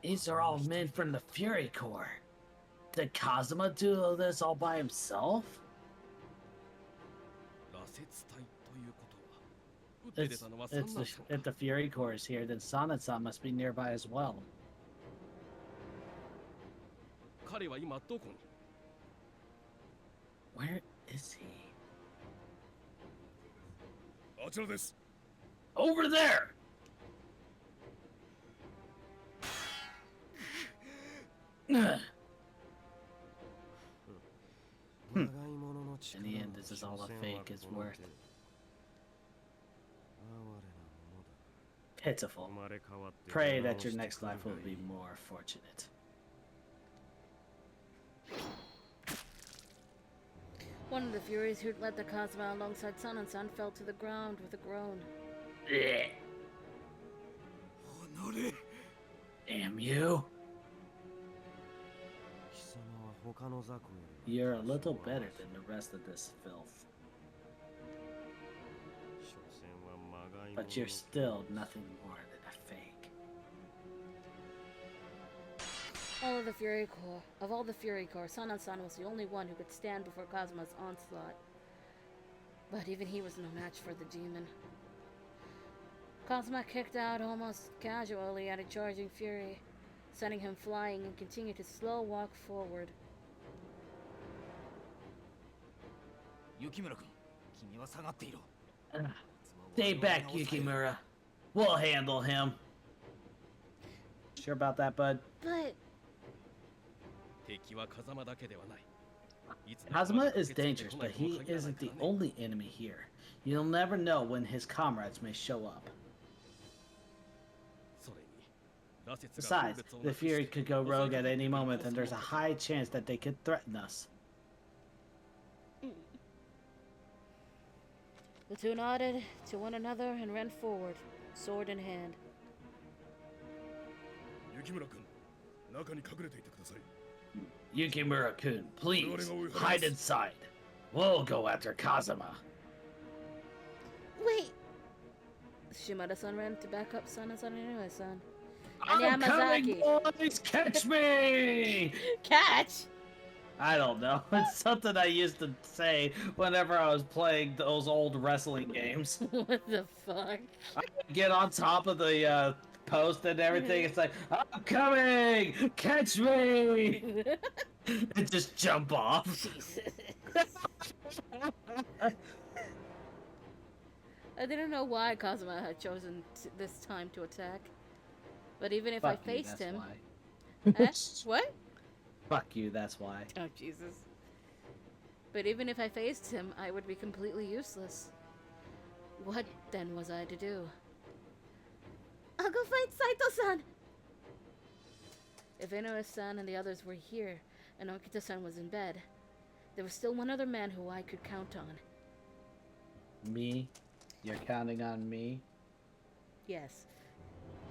These are all men from the Fury Corps. Did Kazuma do this all by himself? 羅刹隊ということは撃って出 It's, たのは it's 三男 the, さん if the Fury Corps is here, then Sanan-san must be nearby as well. 彼は今どこに Where is he? あちらです Over there! Ugh. まがいものの力 In the end, this is all a fake is worth. 哀れなものだ Pitiful. 生まれ変わって Pray 出 that 直 your して next くる life will がい be い more fortunate. One of the Furies who'd led the Kazuma alongside Sanan-san fell to the ground with a groan. Ugh. 離れ Damn you. 貴様は他の雑魚より You're a little better than the rest of this filth. 所詮はまがいもの But you're still nothing more than a fake. Of all the Fury Corps, Sanan-san was the only one who could stand before Kazuma's onslaught. But even he was no match for the demon. Kazuma kicked out almost casually at a charging Fury, sending him flying and continued his slow walk forward. 雪村君君は下がっていろ Stay back, Yukimura. We'll handle him. Sure about that, bud? But 敵は風間だけではないいつの Kazuma 日 is まで駆けついて dangerous, こない but とも he 限らない isn't か the らね only enemy here. You'll never know when his comrades may show up. それに羅刹が Besides, 風物を the なくして Fury could go 襲い rogue か at けて any くる moment, コー and ス there's a も high chance that they could threaten us. The two nodded to one another and ran forward, sword in hand. 雪村君中に隠れていてください Yukimura-kun, please, hide inside. We'll go after Kazuma. Wait, Shimada-san ran to back up Sana-san and Inoue-san. I'm coming, Yamazaki. boys! Catch me! Catch! I don't know. It's something I used to say whenever I was playing those old wrestling games. What the fuck? Get on top of the post and everything. It's like, I'm coming! Catch me! And just jump off. Jesus. I didn't know why Kazuma had chosen this time to attack. But even if I Fuck you, faced that's him... why. Huh? What? Fuck you, that's why. Oh, Jesus. But even if I faced him, I would be completely useless. What, then, was I to do? I'll go fight Saito-san. If Inoue-san and the others were here, and Okita-san was in bed, there was still one other man who I could count on. Me? You're counting on me? Yes.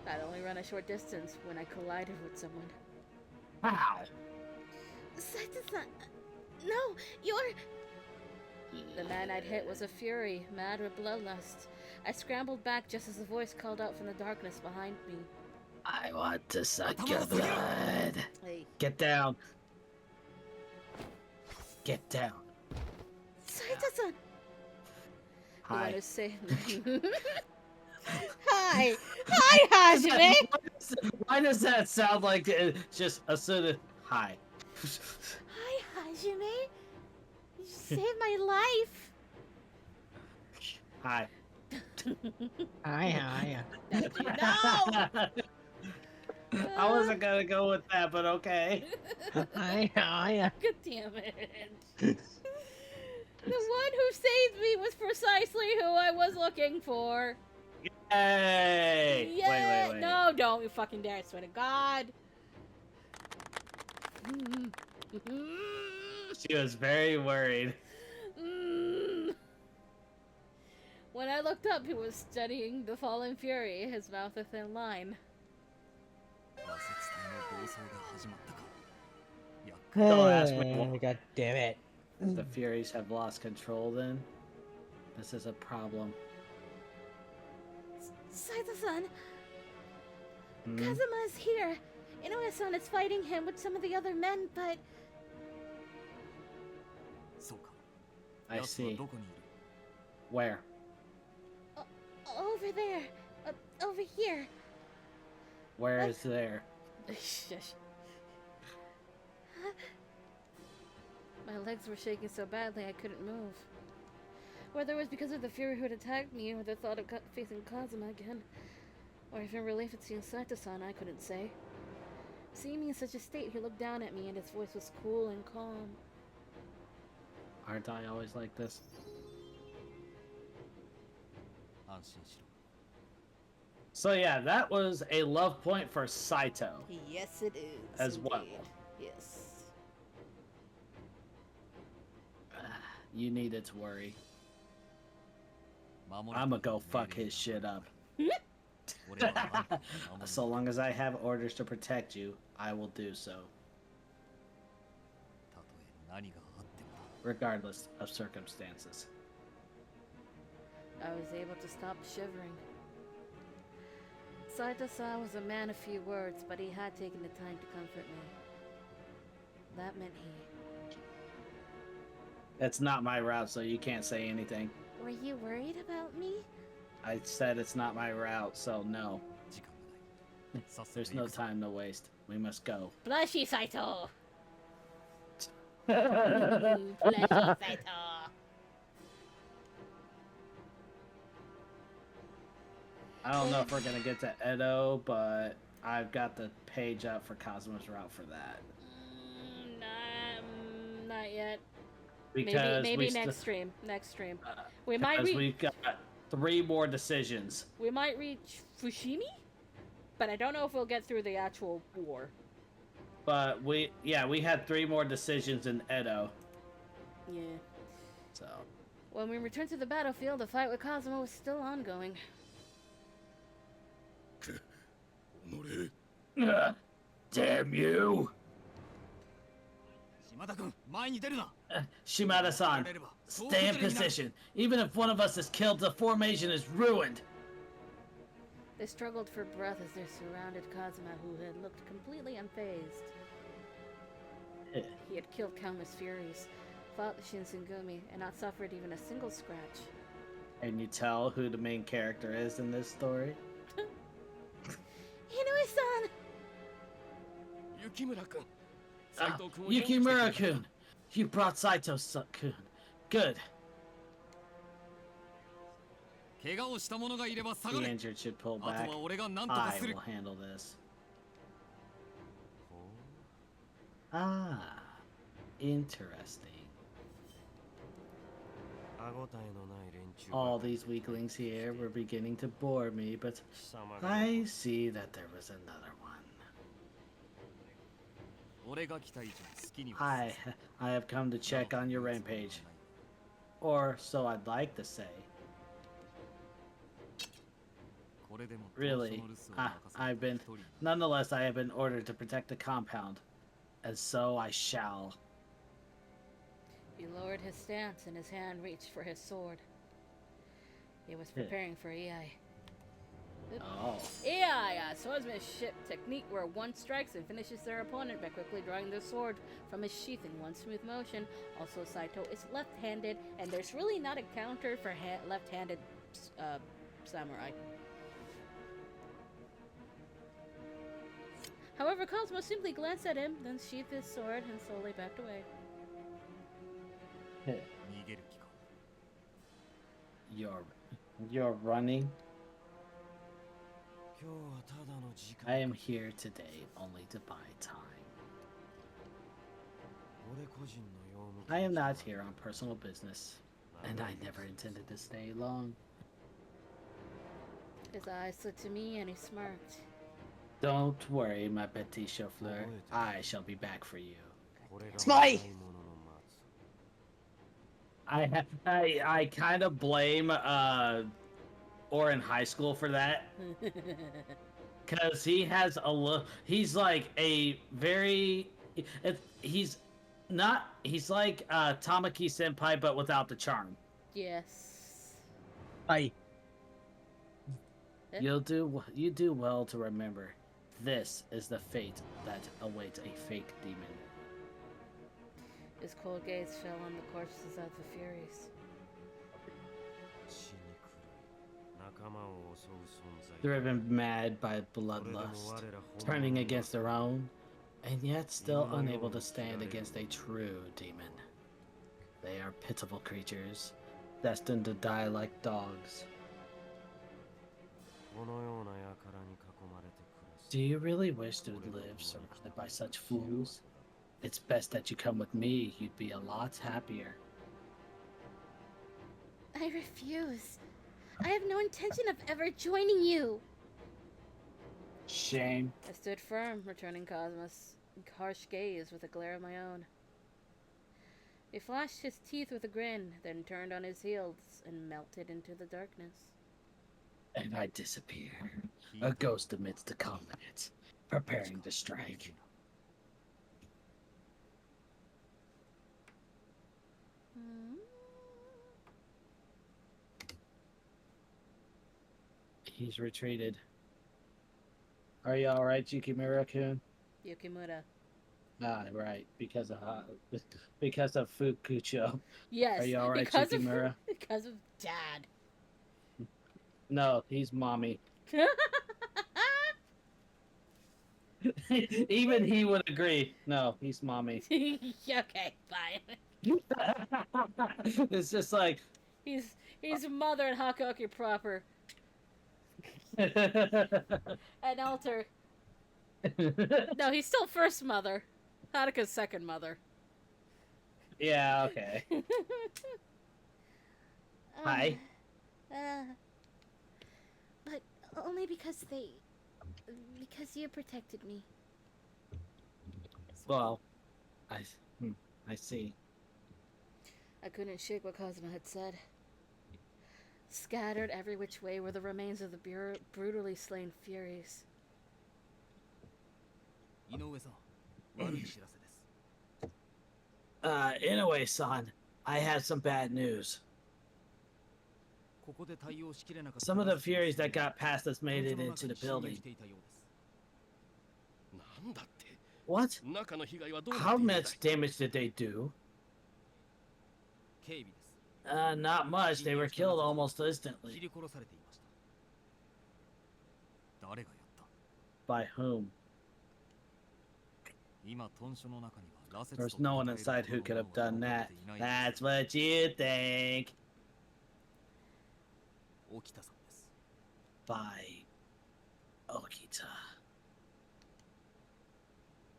I'd only run a short distance when I collided with someone. How? Saito-san, no, you're... The man I'd hit was a fury, mad with bloodlust. I scrambled back just as a voice called out from the darkness behind me. I want to suck your blood. Hey, Get down. Get down. Saito-san. the one Hi. who saved me. Hi! Hi, Hajime! Why does that sound like just a sort of hi? Hi, Hajime. You saved my life. Hi. Hi. No! I wasn't gonna go with that, but okay. Hi. God damn it. The one who saved me was precisely who I was looking for. Yay! Yeah, Wait. no, don't you fucking dare, I swear to God. She was very worried. When I looked up, he was studying the fallen fury, his mouth a thin line. 和雪隊の暴走が始まったか。やっ Don't ask me Oh, God damn it. The Furies have lost control then? This is a problem. Saito-san, Hmm? Kazuma is here. Inoue-san is fighting him with some of the other men, but そうか。 I 奴は see. どこにいる？ Where? over there, over here. Where is there? Shush. My legs were shaking so badly I couldn't move. Whether it was because of the fury who had attacked me or the thought of facing Kazuma again, or even relief at seeing Saito-san, I couldn't say. Seeing me in such a state, he looked down at me and his voice was cool and calm. Aren't I always like this? 安心しろ。 So yeah, that was a love point for Saito. Yes, it is. As well. indeed. Yes. You needed to worry. 守る I'ma go fuck his shit up. 俺はあんたを守る So long as I have orders to protect you, I will do so, たとえ何があっても regardless of circumstances. I was able to stop shivering. Saito-san was a man of few words, but he had taken the time to comfort me. That meant he... It's not my route, so you can't say anything. Were you worried about me? I said it's not my route, so no. 時間がない。さっさと There's 行 no くぞ time to waste. We must go. Plushy Saito! I Plushy Saito! don't know if we're gonna get to Edo, but I've got the page up for Kazuma's route for that. Not yet. Because maybe we next stream. Next stream. We might because reach. we've got 3 more decisions. We might reach Fushimi, but I don't know if we'll get through the actual war. But we had 3 more decisions in Edo. Yeah. So When we returned to the battlefield, the fight with Kazuma was still ongoing. 己 damn you, 島田君前に出るな。 Shimada-san. やれれば Stay in position. Even if one of us is killed, the formation is ruined. They struggled for breath as they surrounded Kazuma, who had looked completely unfazed. He had killed countless Furies, fought the Shinsengumi, and not suffered even a single scratch. Can you tell who the main character is in this story? Inoue-san! Yukimura-kun. Ah, Saito-kun をよく来てくれた。 Yukimura-kun! You brought Saito-kun. Good. 怪我をした者がいれば下 The がれ。 injured should pull あ back. とは俺が何とか I する will。handle this. Ah, interesting. All these weaklings here were beginning to bore me, but I see that there was another one. 俺が来た以上好きには I have come to check on your rampage. Or so I'd like to say. これでも Really, 当初の留守を任せた I've been... 一人 Nonetheless, I have been ordered to protect the compound. And so I shall. He lowered his stance and his hand reached for his sword. He was preparing for EI. Oh. EI, a swordsmanship technique where one strikes and finishes their opponent by quickly drawing their sword from his sheath in one smooth motion. Also, Saito is left-handed, and there's really not a counter for left-handed samurai. However, Cosmo simply glanced at him, then sheathed his sword and slowly backed away. 逃げる気か You're running? 今日はただの時間 I am here today only to buy time. 俺個人の用務 I am not here on personal business, and I never intended to stay long. His eyes slid to me and he smirked. Don't worry, my petit chauffeur. I shall be back for you. これが It's my- 買い物の松 I kind of blame or in high school for that, because he has a look. He's like a very. He's not. He's like Tamaki Senpai, but without the charm. Yes. I. You do well to remember. This is the fate that awaits a fake demon. His cold gaze fell on the corpses of the Furies. 死に狂い仲間を襲う存在 Driven mad by これでも bloodlust, 我ら turning against their own, and yet still unable to stand against a true demon. They are pitiful creatures, destined to die like dogs. このような輩に囲まれて暮らす Do you really wish to live surrounded by such fools? It's best that you come with me. You'd be a lot happier. I refuse. I have no intention of ever joining you. Shame. I stood firm, returning Cosmos' harsh gaze with a glare of my own. He flashed his teeth with a grin, then turned on his heels and melted into the darkness. And I disappear, a ghost amidst the combat, preparing to strike. He's retreated. Are you alright, Yukimura-kun? Yukimura. Ah, right, because of Fukucho. Yes. Are you alright, because of- Yukimura? because of Dad. No, he's mommy. Even he would agree. No, he's mommy. Okay, fine. It's just like He's mother and Hakuoki proper. An alter. No, he's still first mother. Haruka's second mother. Yeah, okay. Hi. But only because you protected me. Well, I see. I couldn't shake what Cosmo had said. Scattered every which way were the remains of the brutally slain Furies. 井上さん悪い知らせです Anyway, son, I have some bad news. ここで対応しきれなかった Some of the Furies that got past us made it 彼女の into 中 the に侵入 building. していたようです なんだって What? 中の被害はどうなっ How ているんだい much damage did they do? 警備です Not much. They were killed almost 切 instantly. り殺されていました誰がやった By whom? 今豚書の中には羅刹 There's と no one 戦え inside る who could have 者は done 残 that. っていない That's what you think. 沖田さんです By Okita.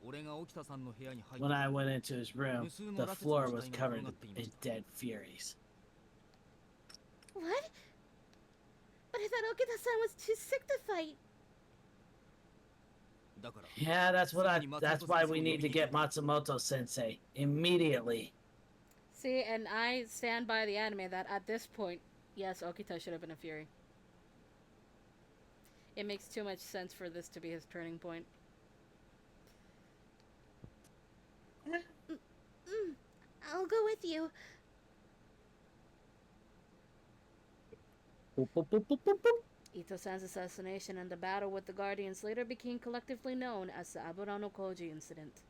俺が沖田さんの部屋に入っ When た I went into his room, the floor was covered in dead Furies. What? But I thought Okita-san was too sick to fight. だから Yeah, that's why we need to get Matsumoto Sensei immediately. See, and I stand by the anime that at this point, yes, Okita should have been a Fury. It makes too much sense for this to be his turning point. I'll go with you. Boop, boop, boop, boop, boop, boop. Ito-san's assassination and the battle with the Guardians later became collectively known as the Aburano Koji incident.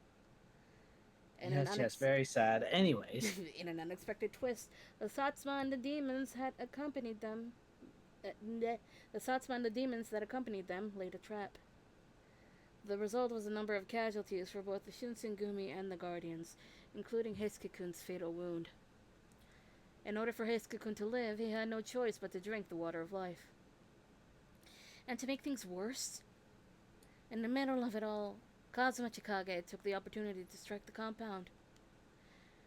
In an Yes, very sad. Anyways, in an unexpected twist, the Satsuma and the demons had accompanied them. The Satsuma and the demons that accompanied them laid a trap. The result was a number of casualties for both the Shinsengumi and the Guardians, including Heisuke-kun's fatal wound. In order for Heisuke-kun to live, he had no choice but to drink the water of life. And to make things worse, in the middle of it all, Kazuma Chikage took the opportunity to strike the compound.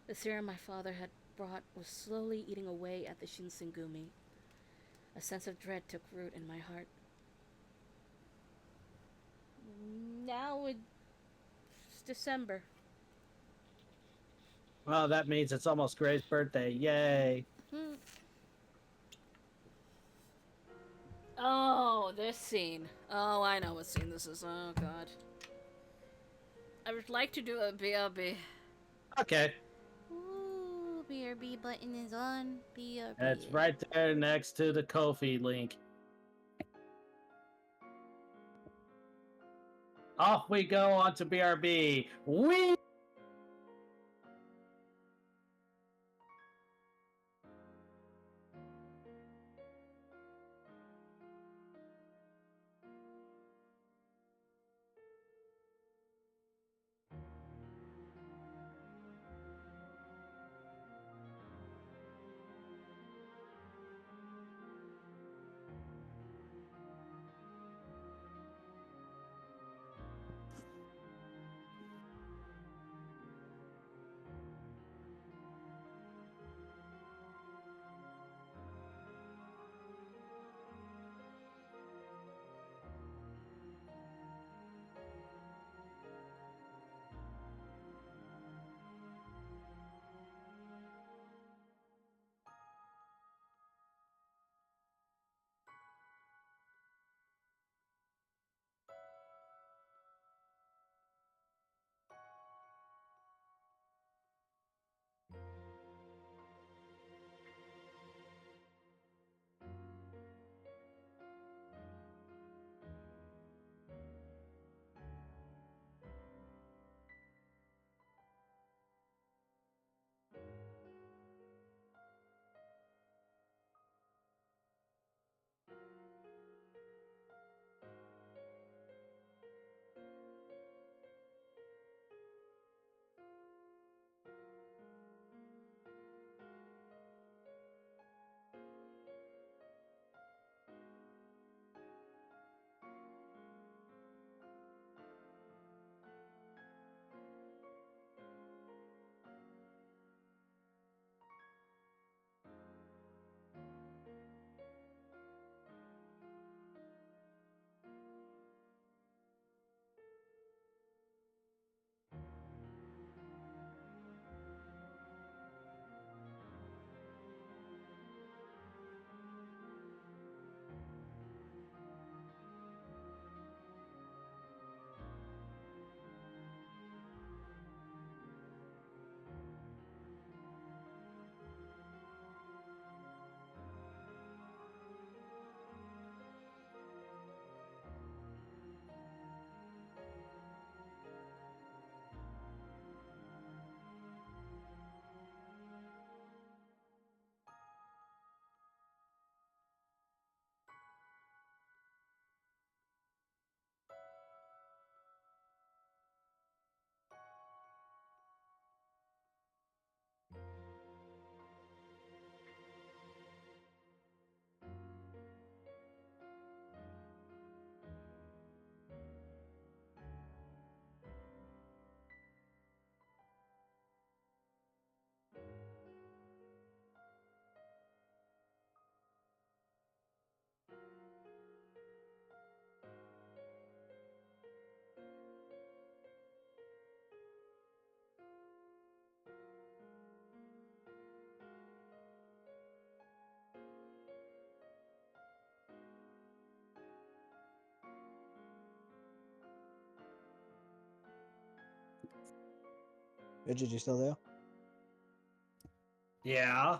The serum my father had brought was slowly eating away at the Shinsengumi. A sense of dread took root in my heart. Now it's December. well, that means it's almost Gray's birthday. Yay! Oh, this scene. Oh, I know what scene this is. Oh, God. I would like to do a BRB. Okay, Ooh, BRB button is on. BRB. it's right there next to the Kofi link. Off we go on to BRB. We. Bridget, you still there? Yeah.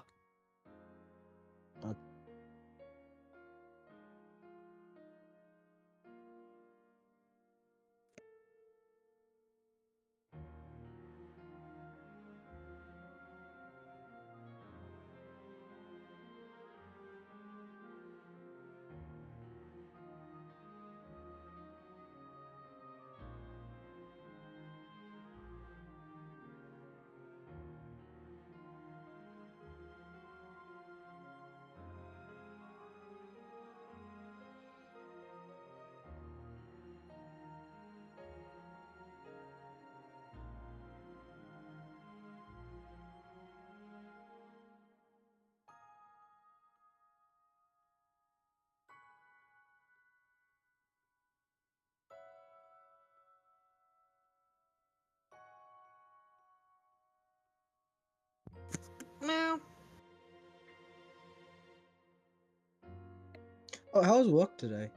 Oh, how was work today?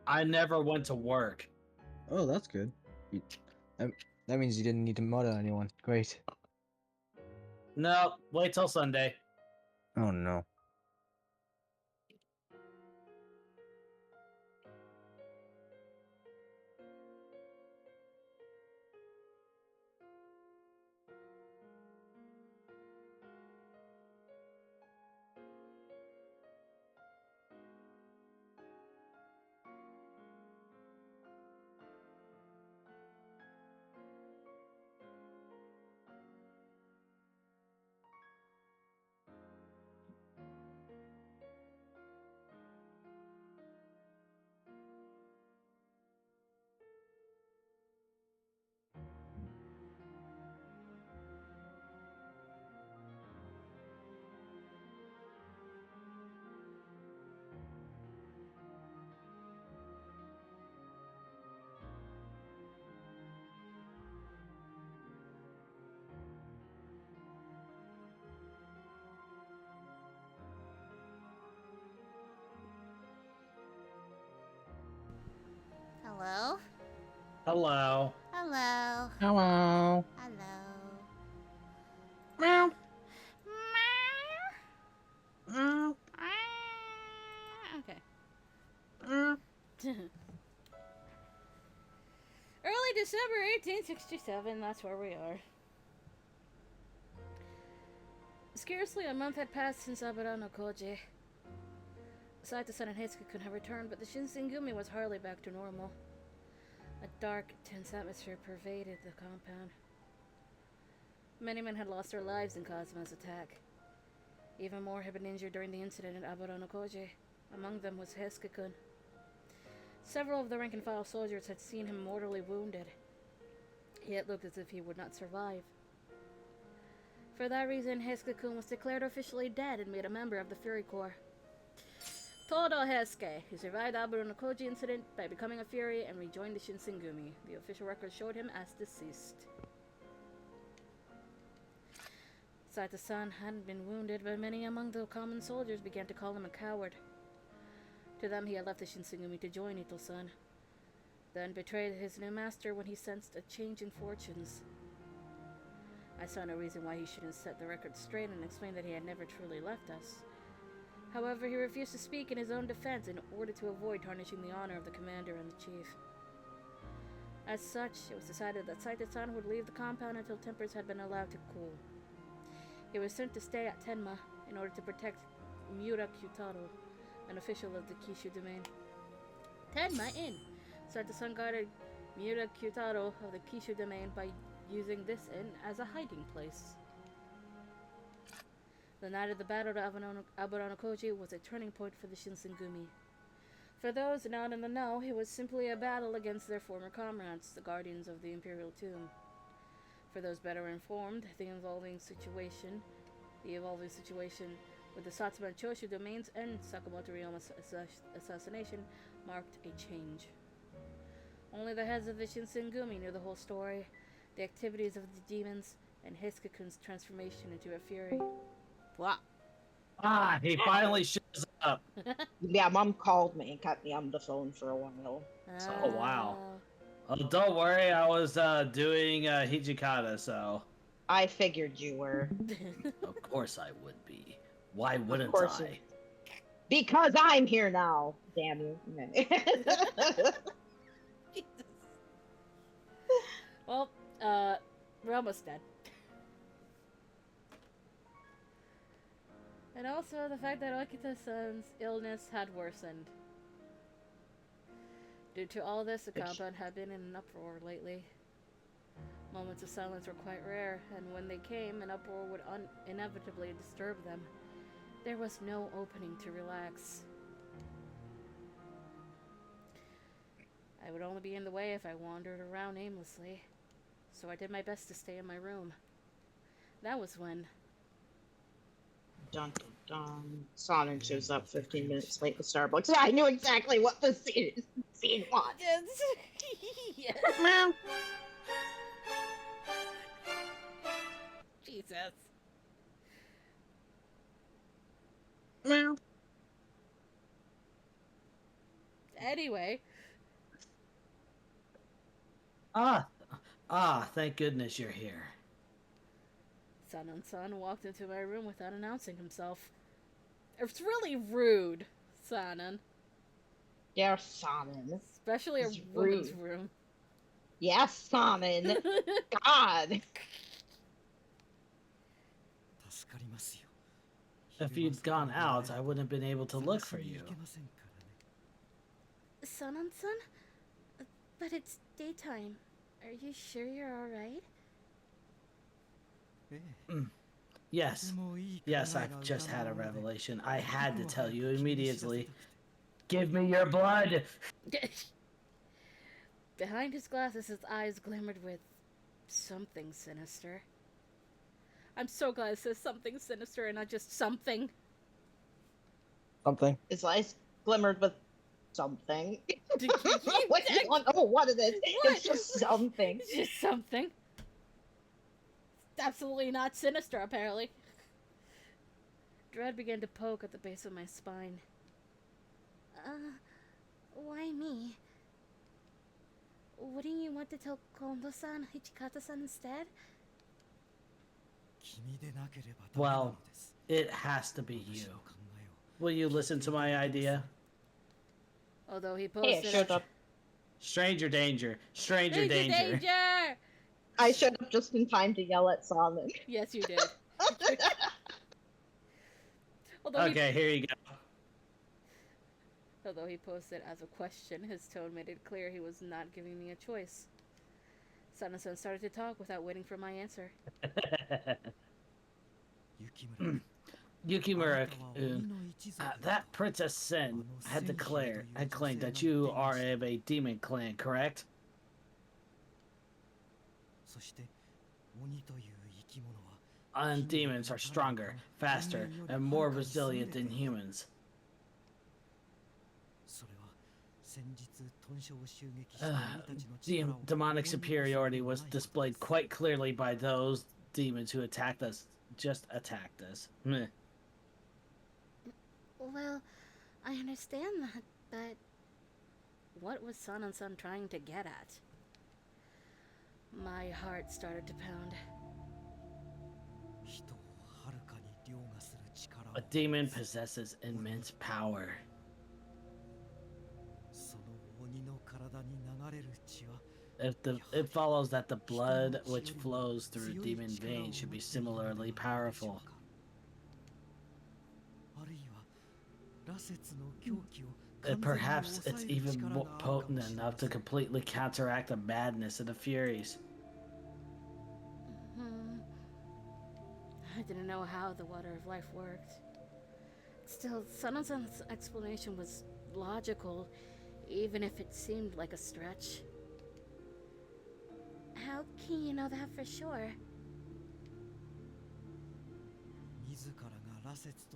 I never went to work. Oh, that's good. That, that means you didn't need to murder anyone. Great. No, wait till Sunday. Oh no. Hello? Hello. Hello. Hello. Hello. Meow. Meow. Meow. Okay. Meow. Early December 1867, that's where we are. Scarcely a month had passed since Abara no Koji. Saito-san and Hitsuki had returned, but the Shinsengumi was hardly back to normal. A dark, tense atmosphere pervaded the compound. Many men had lost their lives in Kazuma's attack. Even more had been injured during the incident at Abara no Koji. Among them was Heisuke-kun. Several of the rank-and-file soldiers had seen him mortally wounded. Yet looked as if he would not survive. For that reason, Heisuke-kun was declared officially dead and made a member of the Fury Corps. Todo Heisuke, who survived the Abara no Koji incident by becoming a Fury and rejoined the Shinsengumi. The official record showed him as deceased. Saito-san hadn't been wounded, but many among the common soldiers began to call him a coward. To them, he had left the Shinsengumi to join Ito-san, then betrayed his new master when he sensed a change in fortunes. I saw no reason why he shouldn't set the record straight and explain that he had never truly left us. However, he refused to speak in his own defense in order to avoid tarnishing the honor of the commander and the chief. As such, it was decided that Saito-san would leave the compound until tempers had been allowed to cool. He was sent to stay at Tenma in order to protect Miura Kyutaro, an official of the Kishu domain. Tenma Inn! Saito-san guarded Miura Kyutaro of the Kishu domain by using this inn as a hiding place. The night of the battle to Abara no Koji was a turning point for the Shinsengumi. For those not in the know, it was simply a battle against their former comrades, the guardians of the Imperial Tomb. For those better informed, the evolving situation with the Satsuma and Choshu domains and Sakamoto Ryoma's assassination marked a change. Only the heads of the Shinsengumi knew the whole story, the activities of the demons, and Heisuke-kun's transformation into a fury. What? Ah, he finally shows up. Yeah, Mom called me and kept me on the phone for a while. Oh, wow. Oh, don't worry, I was doing Hijikata, so I figured you were. of course I would be. Why Of wouldn't course. I? Because I'm here now. Damn you. Jesus. Well, we're almost dead. And also the fact that Okita-san's illness had worsened. Due to all this, the compound had been in an uproar lately. Moments of silence were quite rare, and when they came, an uproar would inevitably disturb them. There was no opening to relax. I would only be in the way if I wandered around aimlessly, so I did my best to stay in my room. That was when... Dun dun dun. Sonnen shows up 15 minutes late to Starbucks. Yeah, I knew exactly what the scene was. Yes. Yes. Meow. Jesus. Meow. Anyway. Thank goodness you're here. Sanan-san walked into my room without announcing himself. It's really rude, Sanan. Yeah, Sonnen. Especially a It's woman's rude. room. Yes, Sonnen. God. If you'd gone out, I wouldn't have been able to look for you. Sanan-san? But it's daytime. Are you sure you're alright? Yes. Yes, I've just had a revelation. I had to tell you immediately. Give me your blood! Behind his glasses, his eyes glimmered with something sinister. I'm so glad it says something sinister and not just something. Something. His eyes glimmered with something. You What do you want to know what it is? What? It's just something. It's just something. It's absolutely not sinister, apparently. Dread began to poke at the base of my spine. Why me? Wouldn't you want to tell Kondo-san, Hichikata-san instead? Well, it has to be you. Will you listen to my idea? Although he Hey, posted... I showed up. Stranger danger. Stranger Danger, danger. danger! I showed up just in time to yell at Sonnen. Yes, you did. Although Okay, here you go. Although he posed it as a question, his tone made it clear he was not giving me a choice. Sanan-san started to talk without waiting for my answer. Yukimura, that Princess Sen had claimed that you are of a demon clan, correct? And demons are stronger, faster, and more resilient than humans. Demonic superiority was displayed quite clearly by those demons who attacked us. Just attacked us. Meh. Well, I understand that, but... What was Sanan-san trying to get at? My heart started to pound. A demon possesses immense power. It follows that the blood which flows through demon veins should be similarly powerful. Perhaps it's even more potent enough to completely counteract the madness of the Furies. I didn't know how the water of life worked. Still, Sanan-san's explanation was logical, even if it seemed like a stretch. How can you know that for sure?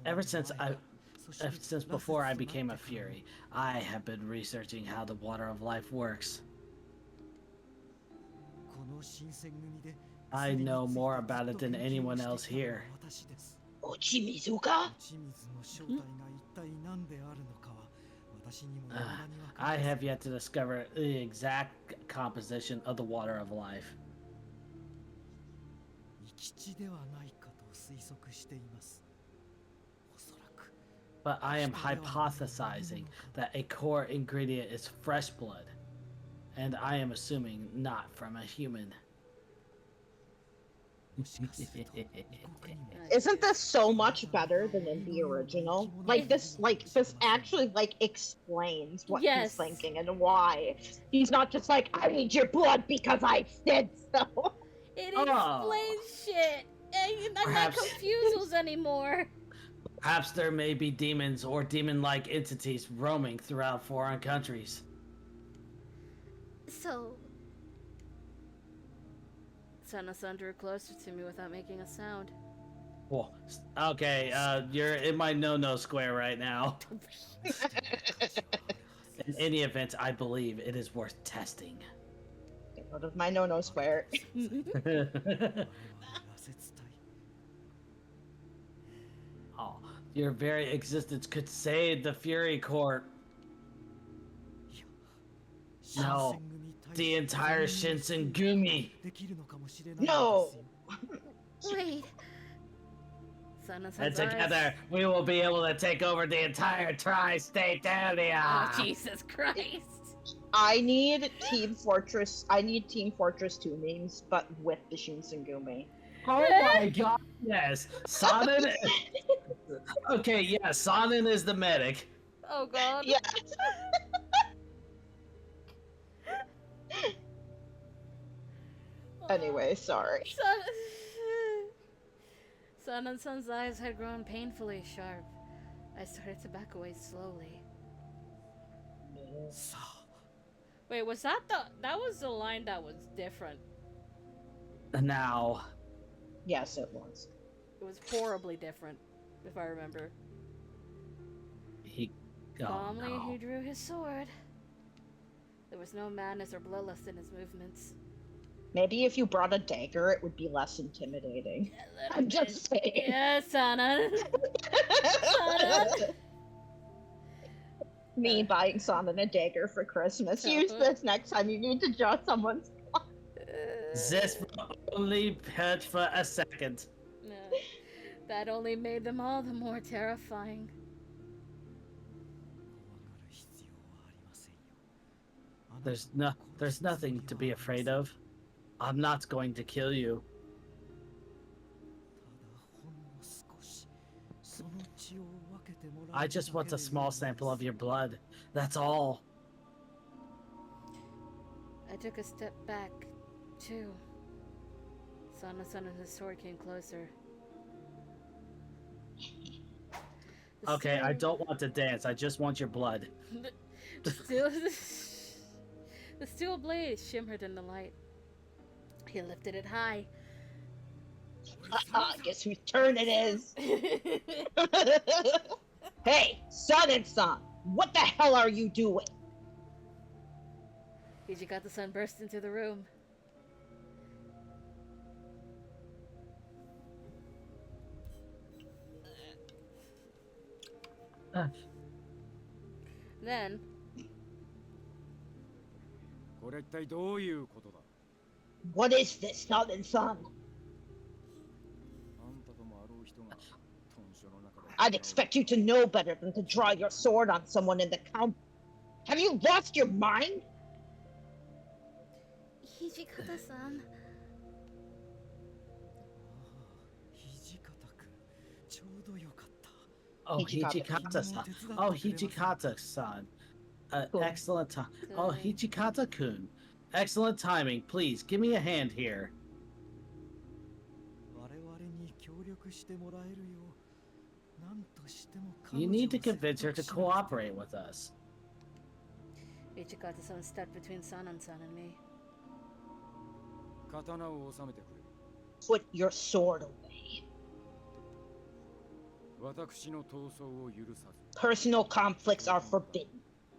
Ever since before I became a Fury, I have been researching how the water of life works. I know more about it than anyone else here. I have yet to discover the exact composition of the water of life. 生き地ではないかと推測しています。おそらく But I am hypothesizing that a core ingredient is fresh blood, and I am assuming not from a human. もしかすると異国にも Isn't this so much better than in the original? Like this actually like explains what Yes. he's thinking and why. He's not just like, I need your blood because I said so. It Oh. explains shit. And I'm not Perhaps- confused anymore. Perhaps there may be demons or demon-like entities roaming throughout foreign countries. So, Sana-san drew closer to me without making a sound. Well, okay, you're in my no-no square right now. In any event, I believe it is worth testing. Get out of my no-no square. 羅刹体 Oh, your very existence could save the Fury Court. いや No, 新選組 the entire Shinsengumi. できるのかもしれない No. ですよ wait. And Sana-san's together, we will be able to take over the entire tri-state area. Oh, Jesus Christ. I need Team Fortress 2 memes, but with the Shinsengumi. Oh my god, yes. Sonnen. Okay, yeah, Sonnen is the medic. Oh, God. Yeah. Anyway, sorry. Sana-san's eyes had grown painfully sharp. I started to back away slowly. さあ Wait, was that was the line that was different. Now, Yes, it was. It was horribly different, if I remember. he. Oh, Calmly, no. he drew his sword. There was no madness or bloodlust in his movements. Maybe if you brought a dagger, it would be less intimidating. I'm just saying. Yes, Sana. Me buying Sonnen a dagger for Christmas. Use this next time you need to draw someone's. This will only hurt for a second. No, that only made them all the more terrifying. 怖がる必要はありませんよあなた There's nothing to be afraid of. I'm not going to kill you. ただほんの少しその血を分けてもらう I just want a small sample of your blood. That's all. I took a step back, too. Sana-san and his sword came closer. The Okay, I steel- don't want to dance. I just want your blood. the steel, the steel blade shimmered in the light. He lifted it high. Guess whose turn it is. Hey, Sonnen-san, what the hell are you doing? Hijikata-san burst into the room. Then, これは一体どういうことだ What is this, Sonnen-san? あんたともあろう人が豚書の中で I'd expect you to know better than to draw your sword on someone in the count. Have you lost your mind? Hijikata-san. 土方くんちょうどよかった Oh, Hijikata. Hijikata-san. Oh, Hijikata-san. Cool. Excellent time. Oh, Hijikata-kun. Excellent timing. Please, give me a hand here. 我々に協力してもらえるよう何としても You need to convince her to cooperate with us. Hijikata-san stepped between Sanan-san and me. 刀を収めてくれ Put your sword away. 私の闘争を許さず Personal conflicts are forbidden.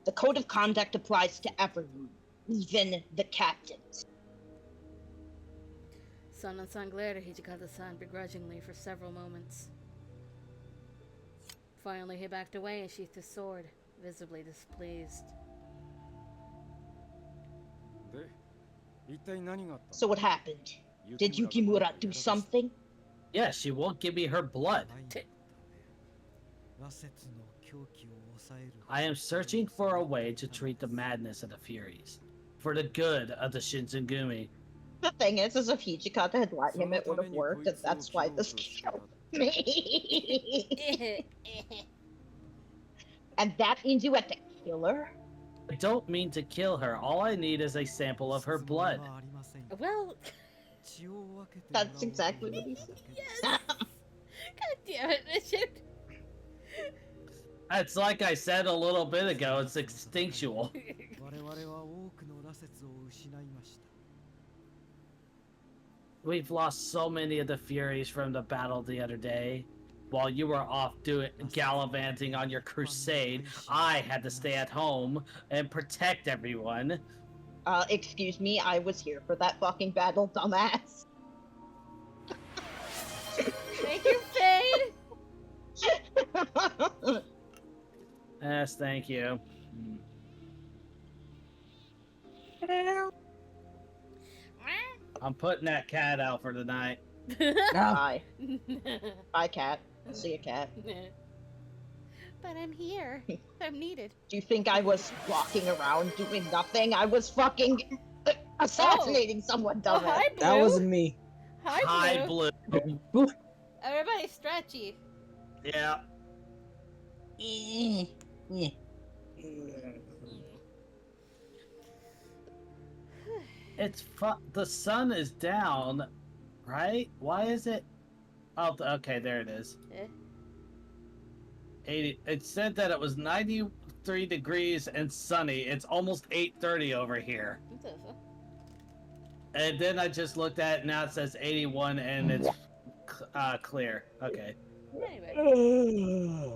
The code of conduct applies to everyone, even the captains. Sanan-san glared at Hijikata-san begrudgingly for several moments. Finally, he backed away and sheathed his sword. visibly displeased. で、一体何があった So what happened? Did Yukimura do something? Yeah, she won't give me her blood. 羅刹の狂気を抑える I am searching for a way to treat the madness of the Furies, for the good of the Shinsengumi. The thing is if Hijikata had let him, it would have worked, and that's why this killed me. And that means you had to kill her? I don't mean to kill her. All I need is a sample of her blood. 質問はありませんよ Well, 血を分けて That's もらおうと exactly いう what he だ said. けです God damn it, Richard. It's like I said a little bit ago, it's instinctual. 我々は多くの羅刹を失いました We've lost so many of the Furies from the battle the other day. While you were off gallivanting on your crusade, I had to stay at home and protect everyone. Excuse me, I was here for that fucking battle, dumbass. Thank you, Fade. Yes, thank you. I'm putting that cat out for tonight. Bye. Bye, cat. I see you, cat. But I'm here. I'm needed. Do you think I was walking around doing nothing? I was fucking assassinating someone, Oh, dumbass. hi, Blue. That wasn't me. Hi, Blue. Blue. Everybody's stretchy. Yeah. It's the sun is down, right? Why is it? Oh, okay, there it is. Eh? 80. It said that it was 93 degrees and sunny. It's almost 8:30 over here. What the fuck? And then I just looked at it, now it says 81 and it's clear. Okay. Anyway.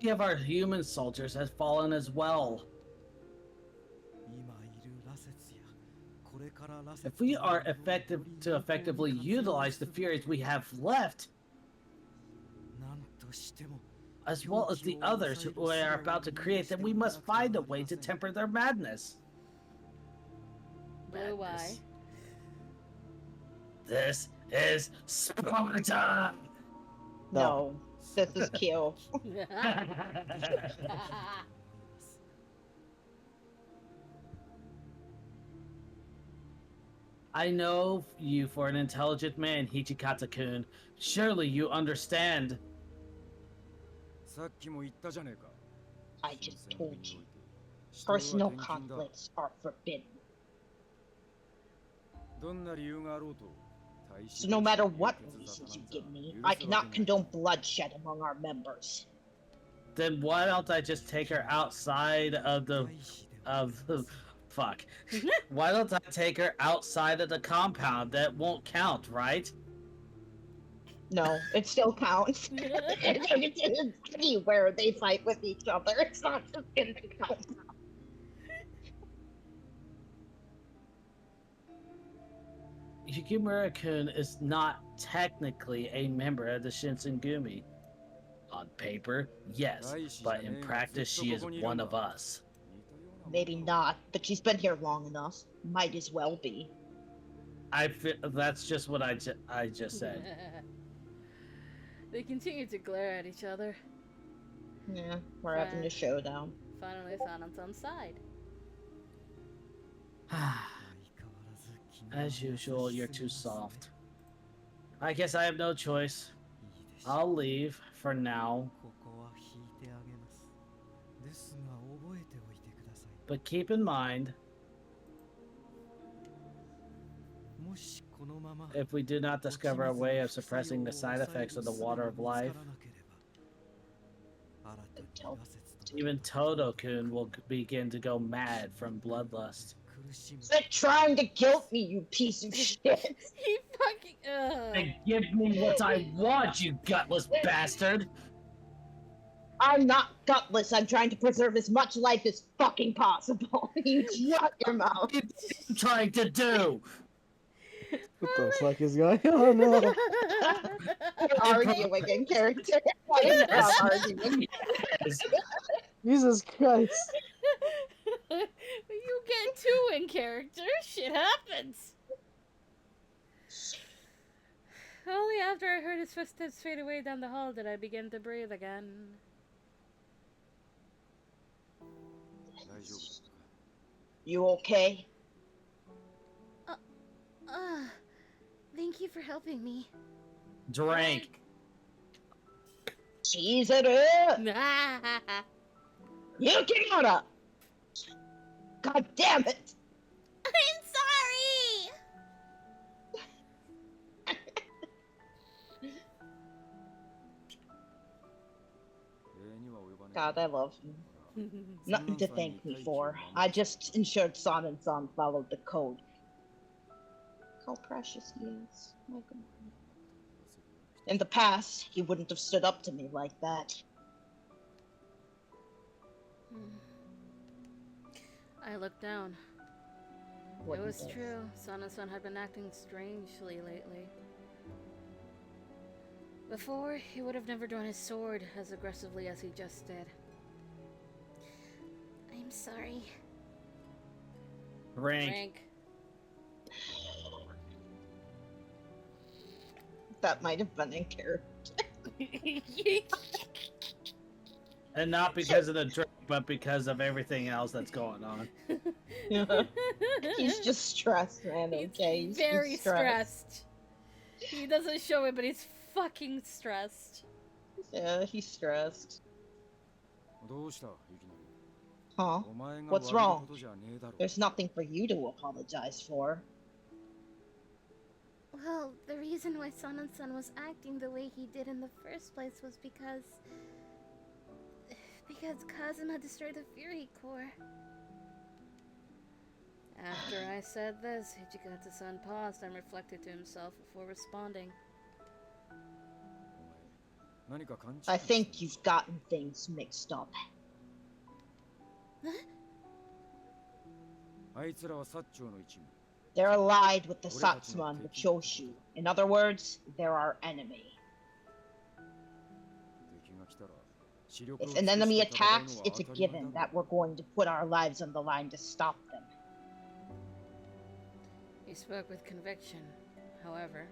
Many of our human soldiers has fallen as well. 今いる羅刹やこれから羅刹 If we are effectively utilize the Furies we have left, なんとしても as well as the others who we are about to create, then we must find a way to temper their madness. Blue, why? This is Sparta! No, this is Kyo. I know you for an intelligent man, Hichikata-kun. Surely you understand. さっきも言ったじゃねえか I just told you. Personal conflicts are forbidden. どんな理由があろうと So no matter what reasons you give me, I cannot condone bloodshed among our members. Then why don't I just take her outside of the fuck? Why don't I take her outside of the compound? That won't count, right? No, it still counts. It's anywhere they fight with each other. It's not just in the compound. Yukimura-kun is not technically a member of the Shinsengumi. On paper, yes, but in practice, she is one of us. Maybe not, but she's been here long enough. Might as well be. I feel that's just what I just said. They continue to glare at each other. Yeah, we're having a showdown. Finally found on some side. As usual, you're too soft. I guess I have no choice. I'll leave for now. ここは引いてあげますですが覚えておいてください But keep in mind, もしこのまま if we do not discover a way of suppressing the side effects of the water of life, 新たに羅刹と even Todo-kun will begin to go mad from bloodlust. 苦しむ Quit trying to guilt me, you piece of shit. He fucking. Then give me what I want, you gutless bastard! I'm not gutless. I'm trying to preserve as much life as fucking possible. You shut your mouth. What are you trying to do? What the fuck is going on? No. We're arguing in character. Why is that arguing? Jesus Christ. You get two in character. Shit happens. Only after I heard his footsteps fade away down the hall did I begin to breathe again. 大丈夫だったか You okay? Thank you for helping me. Drink. Chizuru! Yukimura! God damn it! I'm sorry! God, I love him. Nothing to thank me for. I just ensured San and San followed the code. How precious he is. My God. In the past, he wouldn't have stood up to me like that. I looked down. What It he was does. true. Sana-san had been acting strangely lately. Before, he would have never drawn his sword as aggressively as he just did. I'm sorry. Drink. That might have been in character. And not because of the drink, but because of everything else that's going on. He's just stressed, man. Okay, he's Very stressed. He doesn't show it, but he's fucking stressed. Yeah, he's stressed. どうしたいきなり Huh? お前が What's 悪い wrong? ことじゃねえだろ There's nothing for you to apologize for. Well, the reason why San was acting the way he did in the first place was because Kazuma destroyed the Fury Core. After I said this, Hijikata-san paused and reflected to himself before responding. お前何か勘違い I think you've gotten things mixed up. あいつらは薩長の一味 They're allied with the Satsuma and the Choshu. In other words, they're our enemy. 敵が来たら視力を If 尽 an く enemy して戦うのは attacks, 当 it's た a り前 given だ that we're going to put our lives on the line to stop them. He spoke with conviction, however.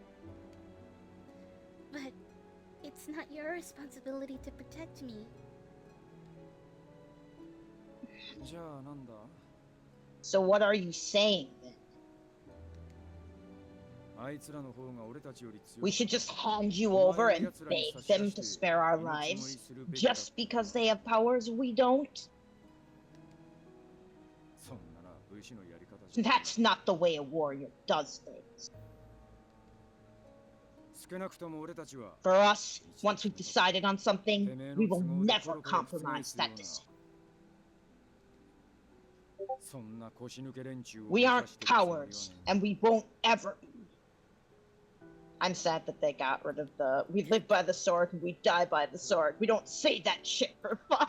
But it's not your responsibility to protect me. じゃあなんだ So what are you saying then? あいつらの方が俺たちより強い We should just hand you over and beg them to spare our lives just because they have powers we don't? そんなな武士のやり方じゃ That's not the way a warrior does things. 少なくとも俺たちは For us, once we've decided on something, we will never compromise that decision. そんな腰抜け連中を We 生 aren't かしてるつもりはね cowards, and we won't ever be. I'm sad that they got rid of the we live by the sword and we die by the sword. We don't say that shit for fun.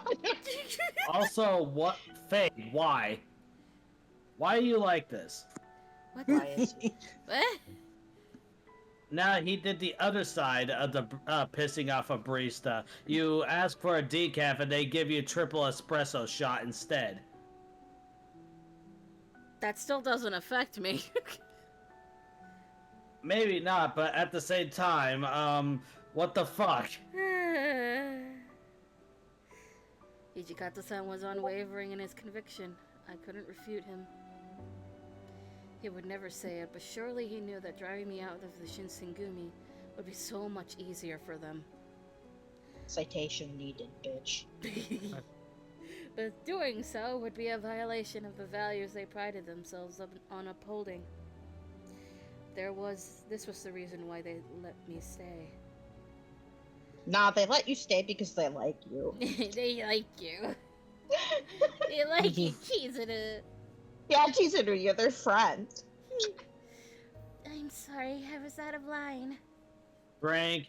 Also, what? Faye, why? Why are you like this? What? Why is he? What? Now he did the other side of the pissing off a barista. You ask for a decaf and they give you a triple espresso shot instead. That still doesn't affect me. Maybe not, but at the same time, what the fuck? Hijikata-san was unwavering in his conviction. I couldn't refute him. He would never say it, but surely he knew that driving me out of the Shinsengumi would be so much easier for them. Citation needed, bitch. But doing so would be a violation of the values they prided themselves on upholding. This was the reason why they let me stay. Nah, they let you stay because they like you. They like you. They like you, Chizuru. Yeah, Chizuru, you're their friend. I'm sorry, I was out of line. Frank,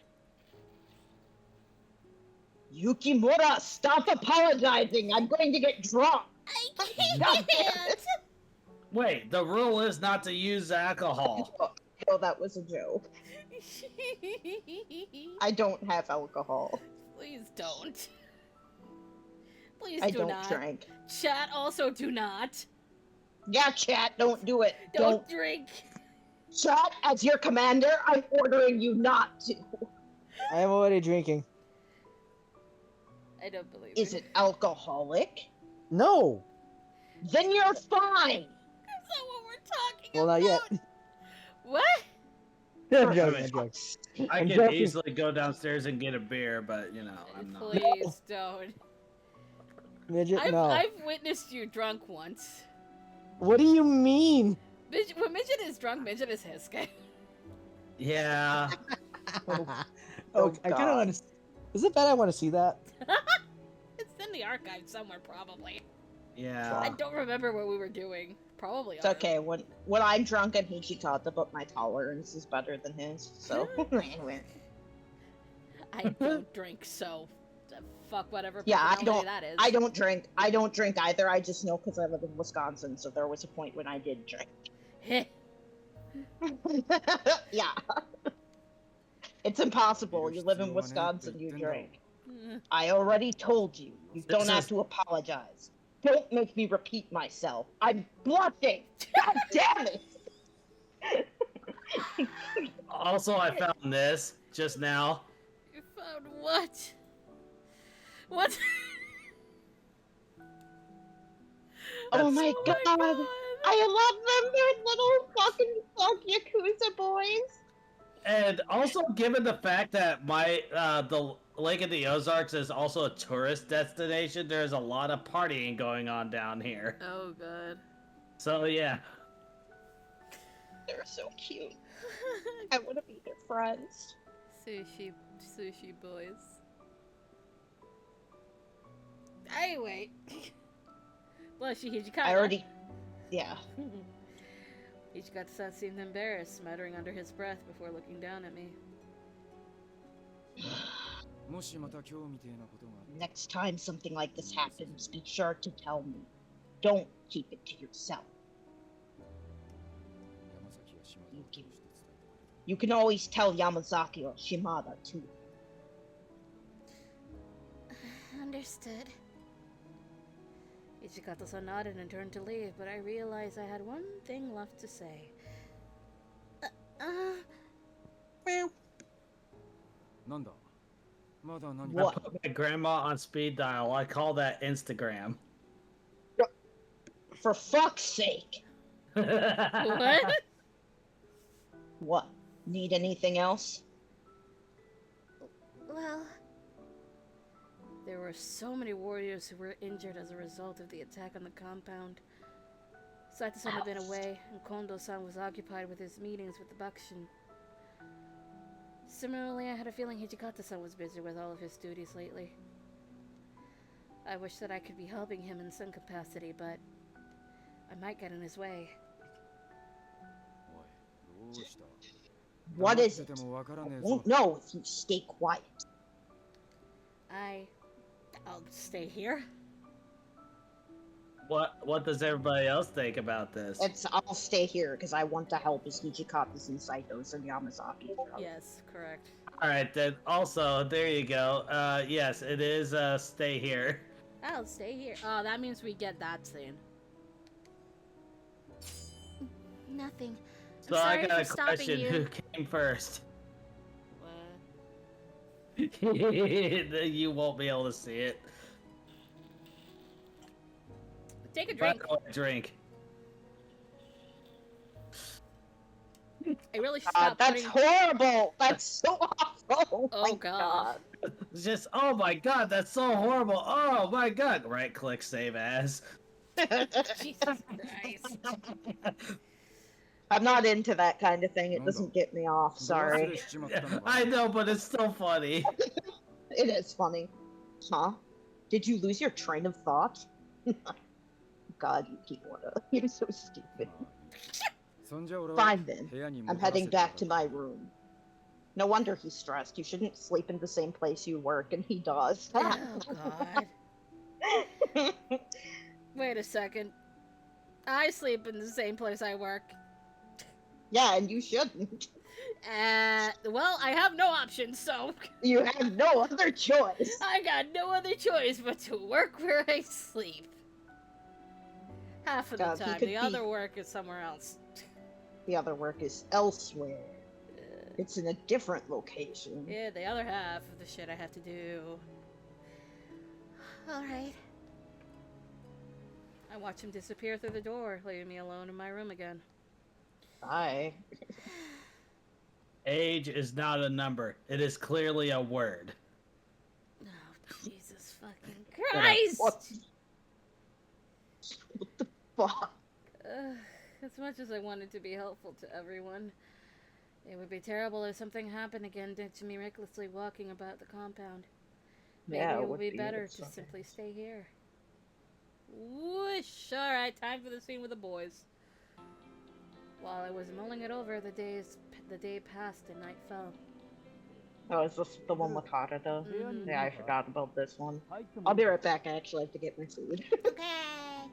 Yukimura, stop apologizing. I'm going to get drunk. I God damn can't! it. wait, the rule is not to use alcohol. Oh, that was a joke. I don't have alcohol. Please don't. Please I do don't not. drink. Chat, also do not. Yeah, chat, don't do it. Don't drink. Chat, as your commander, I'm ordering you not to. I am already drinking. I don't believe Is it. it alcoholic? No. Then you're fine. That's not what we're talking Well, about. not yet. What? I'm For joking. I'm fuck's joking. I I'm could joking. easily go downstairs and get a beer, but you know, I'm not. Please don't. Midget, I've, no. I've witnessed you drunk once. What do you mean? When Midget is drunk, Midget is his guy. Yeah. Oh, I kind of God. want to. Is it bad? I want to see that. It's in the archive somewhere, probably. Yeah. I don't remember what we were doing. Probably. It's okay. When I'm drunk and Hichikata, but my tolerance is better than his. So anyway. I don't drink, so fuck whatever. Yeah, I personality don't. That is. I don't drink. I don't drink either. I just know because I live in Wisconsin. So there was a point when I did drink. Yeah. It's impossible. You live in Wisconsin, you drink. I already told you. You don't have to apologize. Don't make me repeat myself. I'm blushing. God damn it. Also, I found this just now. You found what? What? Oh my god. I love them. They're little fucking Yakuza boys. And also, given the fact that the Lake of the Ozarks is also a tourist destination, there's a lot of partying going on down here. Oh god. So yeah. They're so cute. I want to be their friends. Sushi boys. Anyway. Blushy Hijikata. I already. Yeah. Hijikata seemed embarrassed, muttering under his breath before looking down at me. Next time something like this happens, be sure to tell me. Don't keep it to yourself. You can always tell Yamazaki or Shimada too. Understood. Ichikata-san nodded and turned to leave, but I realized I had one thing left to say. What? I put my grandma on speed dial. I call that Instagram. For fuck's sake! What? What? Need anything else? Well, There were so many warriors who were injured as a result of the attack on the compound. Saito-san had been away, and Kondo-san was occupied with his meetings with the Bakushin. Similarly, I had a feeling Hijikata-san was busy with all of his duties lately. I wish that I could be helping him in some capacity, but I might get in his way. What is it? I won't know if you stay quiet. I'll stay here. What does everybody else think about this? I'll stay here because I want to help as Hijikata's and Saito's and Yamazaki. Yes, correct. Alright, then also, there you go. Yes, it is stay here. I'll stay here. Oh, that means we get that scene. nothing. So I'm I sorry got a for stopping question. you. Who came first? What? You won't be able to see it. Take a drink. Drink. I really should stop That's putting... horrible. That's so awful. Oh, my God. It's just, oh my god, that's so horrible. Oh my god. Right click, save as. Jesus Christ. I'm not into that kind of thing. It doesn't get me off. Sorry. I know, but it's still funny. It is funny. Huh? Did you lose your train of thought? God, you Kiwara. You're so stupid. Fine then. I'm heading back to my room. No wonder he's stressed. You shouldn't sleep in the same place you work, and he does. Oh, God. Wait a second. I sleep in the same place I work. Yeah, and you shouldn't. Well, I have no option, so You have no other choice. I got no other choice but to work where I sleep. Half of the God, he time, could the be- other work is somewhere else. The other work is elsewhere. It's in a different location. Yeah, the other half of the shit I have to do. Alright. I watch him disappear through the door, leaving me alone in my room again. Bye. Age is not a number. It is clearly a word. Oh, Jesus fucking Christ! What the fuck? As much as I wanted to be helpful to everyone, it would be terrible if something happened again to me recklessly walking about the compound. Maybe Yeah, it would be be better if to something- simply stay here. Whoosh! Alright, time for the scene with the boys. While I was mulling it over, the day passed and night fell. Oh, is this the one with Harada? Mhm. Yeah, I forgot about this one. I'll be right back. I actually have to get my food. Okay.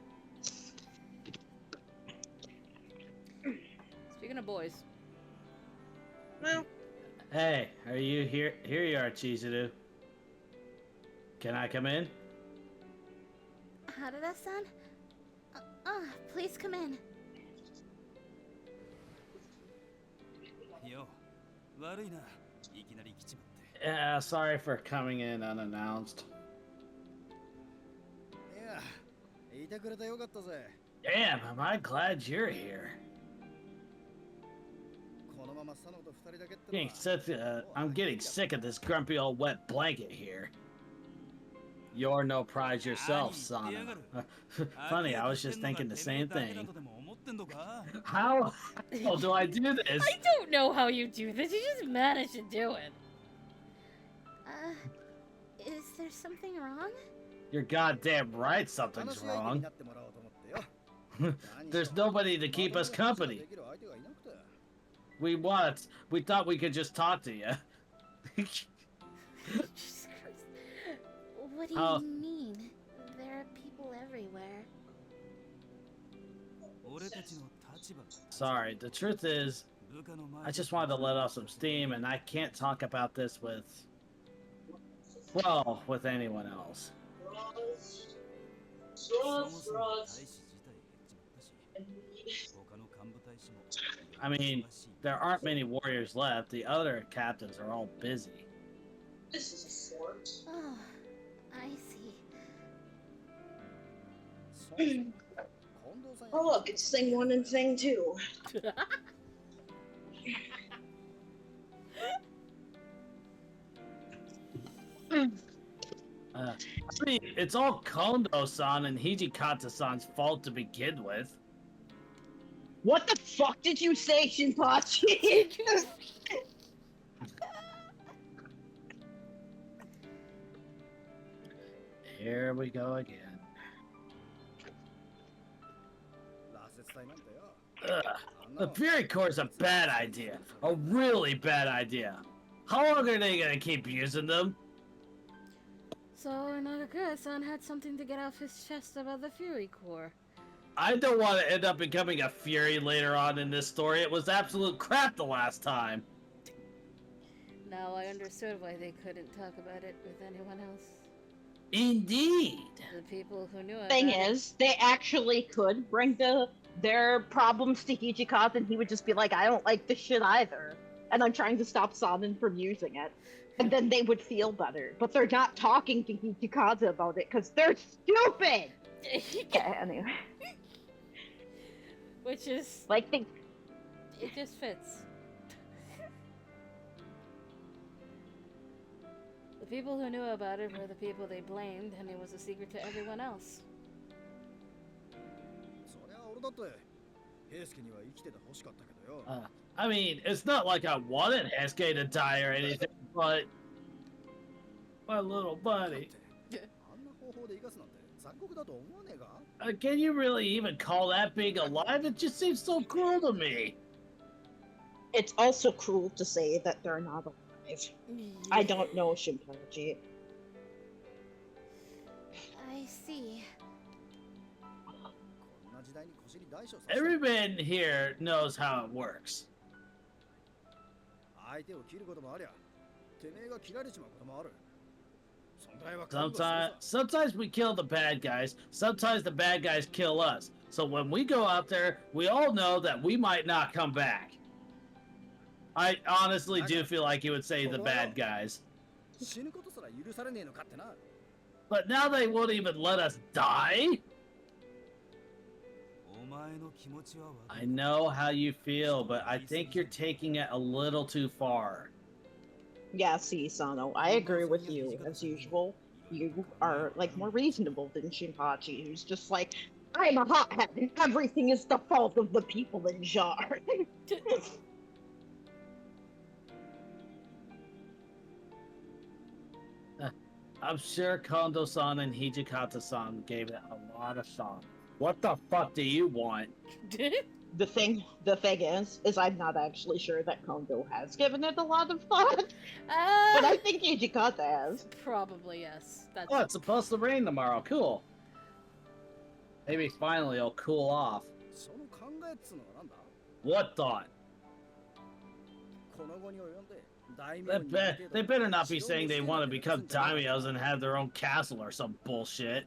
Speaking of boys, Hey, are you here? Here you are, Chizuru. Can I come in? Harada-san? Please come in. よ、悪いな。いきなり来ちまって。 Yeah, sorry for coming in unannounced. いや、いてくれてよかったぜ。 Damn, am I glad you're here. このまま佐野と二人だけっての Getting は sick, I'm getting sick of this grumpy old wet blanket here. You're no prize yourself, son. Funny, I was just thinking the same thing. How do I do this? I don't know how you do this. You just manage to do it. Is there something wrong? You're goddamn right something's 話し相手に wrong. なってもらおうと思ってよ。 There's nobody to keep us company. できる相手がいなくて。 We thought we could just talk to you. Jesus Christ. What do How- you mean? There are people everywhere. 俺たちの立場が Sorry, the truth is, 部下の前で I just wanted to let off some steam, and I can't talk about this with, well, with anyone else. そもそも大使自体減っちまったし、他の幹部大使も I mean, there aren't many warriors left. The other captains are all busy. Oh, I see. そうそう。近藤さんや Oh, look, it's thing 1 and thing 2. I mean, it's all Kondo-san and Hijikata-san's fault to begin with. What the fuck did you say, Shinpachi? Here we go again. 羅刹隊なんてよ。 Ugh. あんな The の Fury Core is a bad idea. A really bad idea. How long are they gonna keep using them? So Nagakura-san had something to get off his chest about the Fury Core. I don't want to end up becoming a Fury later on in this story. It was absolute crap the last time. Now I understood why they couldn't talk about it with anyone else. Indeed. The people who knew it. Thing is, they actually could bring their problems to Hijikata, and he would just be like, I don't like this shit either. And I'm trying to stop Sanin from using it. And then they would feel better. But they're not talking to Hijikata about it because they're stupid! Okay, anyway. Which is, Like, they. it just fits. The people who knew about it were the people they blamed, and it was a secret to everyone else. そりゃ俺だって平介には生きてて欲しかったけどよ。 I mean, it's not like I wanted Hesuke to die or anything, but my little buddy. あんな方法で生かすなんて残酷だと思わねえか？ Can you really even call that being alive? It just seems so cruel to me. It's also cruel to say that they're not alive. I don't know, Shinpachi. I see. こんな時代にこしり Everyone here knows how it works. 相手を切ることもありゃ、てめえが切られちまうこともある。そんぐらいは覚悟するさ。 Sometimes we kill the bad guys, sometimes the bad guys kill us. So when we go out there, we all know that we might not come back. I honestly do feel like he would say the bad guys. 死ぬことすら許されねえのかってな。 But now they won't even let us die? お前の気持ちはわか I る。 know how you feel, but I think you're taking it a little too far. Yeah, see, Sano, I agree with you. As usual, you are like more reasonable than Shinpachi, who's just like, I'm a hothead and everything is the fault of the people in Jar. I'm sure Kondo-san and Hijikata-san gave it a lot of thought. What the fuck do you want? The thing is I'm not actually sure that Kondo has given it a lot of thought, but I think Hijikata has. Probably, yes. That's Oh, it's supposed to rain tomorrow. Cool. Maybe finally it'll cool off. その考えっつうのはなんだ？ What thought? この後に及んで大名 They, に they better not be saying they want to become daimyos and have their own castle or some bullshit.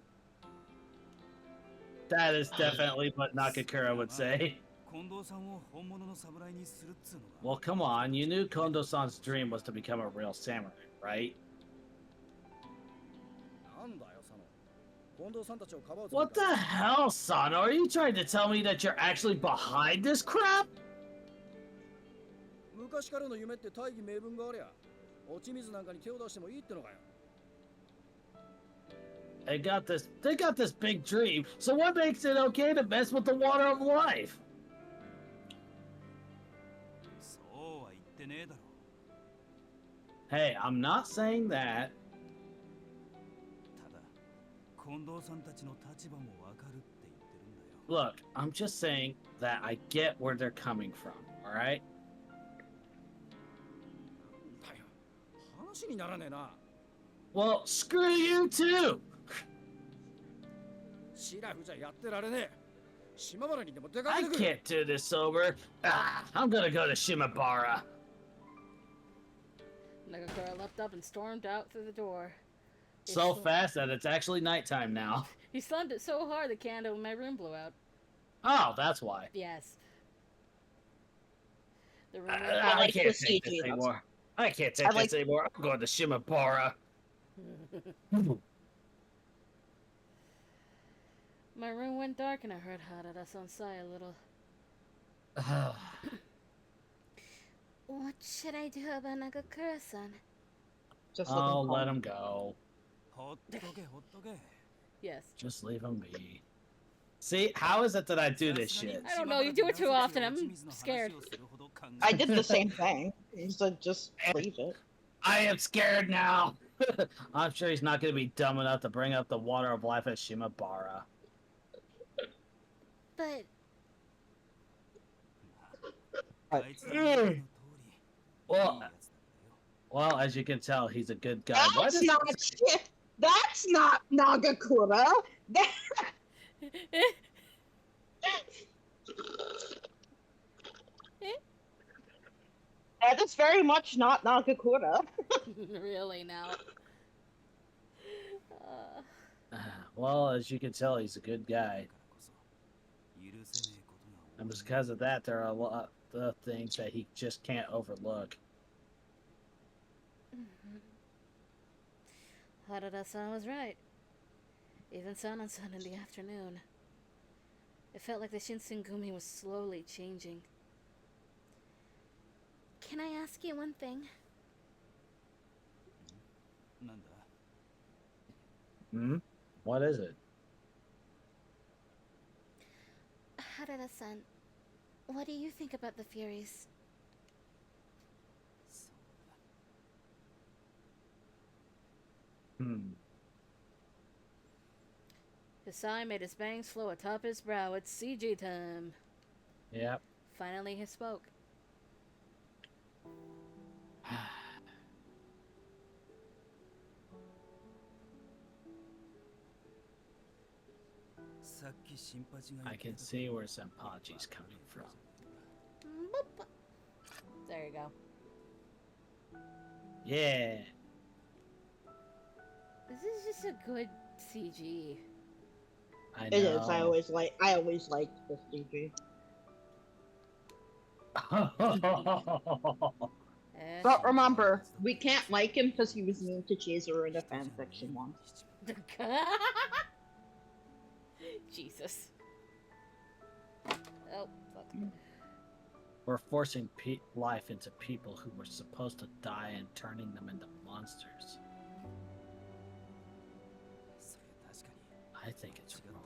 That is definitely what Nakakura would say. 近藤さんを本物の侍にするっつうのが Well, come on. You knew Kondo-san's dream was to become a real samurai, right? なんだよ、佐野。近藤さんたちをかばうつもり What か the hell, Sano? Are you trying to tell me that you're actually behind this crap? 昔からの夢って大義名分がありゃ、落ち水なんかに手を出してもいいってのかよ。 They got this big dream, so what makes it okay to mess with the water of life? そうは言ってねえだろ。 Hey, I'm not saying that. ただ近藤さんたちの立場もわかるって言ってるんだよ。 Look, I'm just saying that I get where they're coming from, alright? だよ。話にならねえな。 Well, screw you too! シラフじゃやってられねえ。島原にでも出か I けてくれ。 can't do this sober. I'm gonna go to Shimabara. Nagakura leapt up and stormed out through the door. So fast that it's actually nighttime now. He slammed it so hard the candle in my room blew out. Oh, that's why. Yes. The room I like can't the take CG, this that's- anymore. I can't take I like- this anymore. I'm going to Shimabara. My room went dark and I heard Harada-san sigh a little. What should I do about Nagakura-san? Just let Oh, him let call. him go. ほっとけほっとけ。 Yes. Just leave him be. See, how is it that I do this shit? I don't know, you do it too often, I'm scared. I did the same thing. He said just leave it. I am scared now. I'm sure he's not going to be dumb enough to bring up the water of life at Shimabara. But あいつの言うの通り。 Well, well, as you can tell, he's a good guy. Why That's does- not shit. That's not Nagakura. That is very much not Nagakura. Really now. Well, as you can tell, he's a good guy. 許せねえことが多い And because of that, there are a lot of things that he just can't overlook. Harada-san was right. Even Sanan-san in the afternoon. It felt like the Shinsengumi was slowly changing. can I ask you one thing? なんだ Hmm? What is it? Harada-san, what do you think about the Furies? そうだ。 Hmm. His sigh made his bangs flow atop his brow. It's CG time. Yep. Finally he spoke. そ I can see where Senpachi's coming from. Boop. There you go. Yeah. This is just a good CG. I It is. I know. always liked the CG. Eh, But remember, we can't like him because he was mean to Chizuru in a fanfiction once. Jesus. Oh, fuck. We're forcing life into people who were supposed to die and turning them into monsters. I think it's wrong.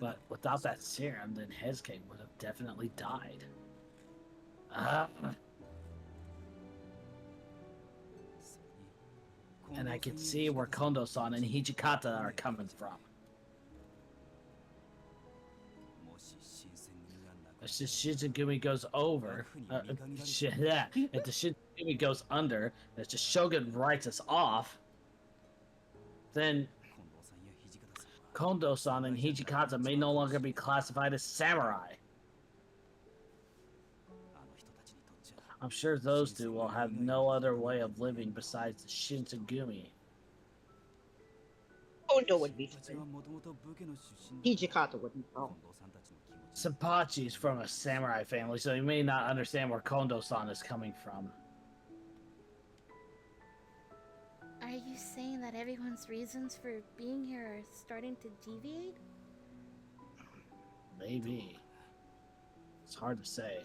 But without that serum, then Heisuke would have definitely died. And I can see where Kondo-san and Hijikata are coming from. If the Shinsengumi goes over, if the Shinsengumi goes under, if the Shogun writes us off, then Kondo-san and Hijikata may no longer be classified as samurai. I'm sure those two will have no other way of living besides the Shinsengumi. Kondo would be fine. Hijikata wouldn't though. Senpachi's from a samurai family, so he may not understand where Kondo-san is coming from. Are you saying that everyone's reasons for being here are starting to deviate? Maybe. It's hard to say.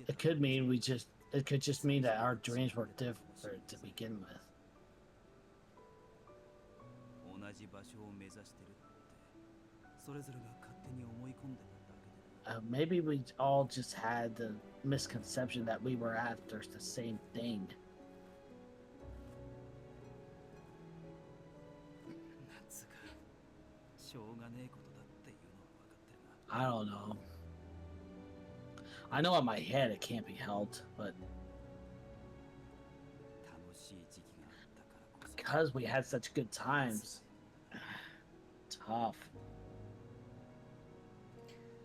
It could mean it could just mean that our dreams were different to begin with. Maybe we all just had the misconception that we were after the same thing. I don't know. I know in my head it can't be helped, but because we had such good times, tough.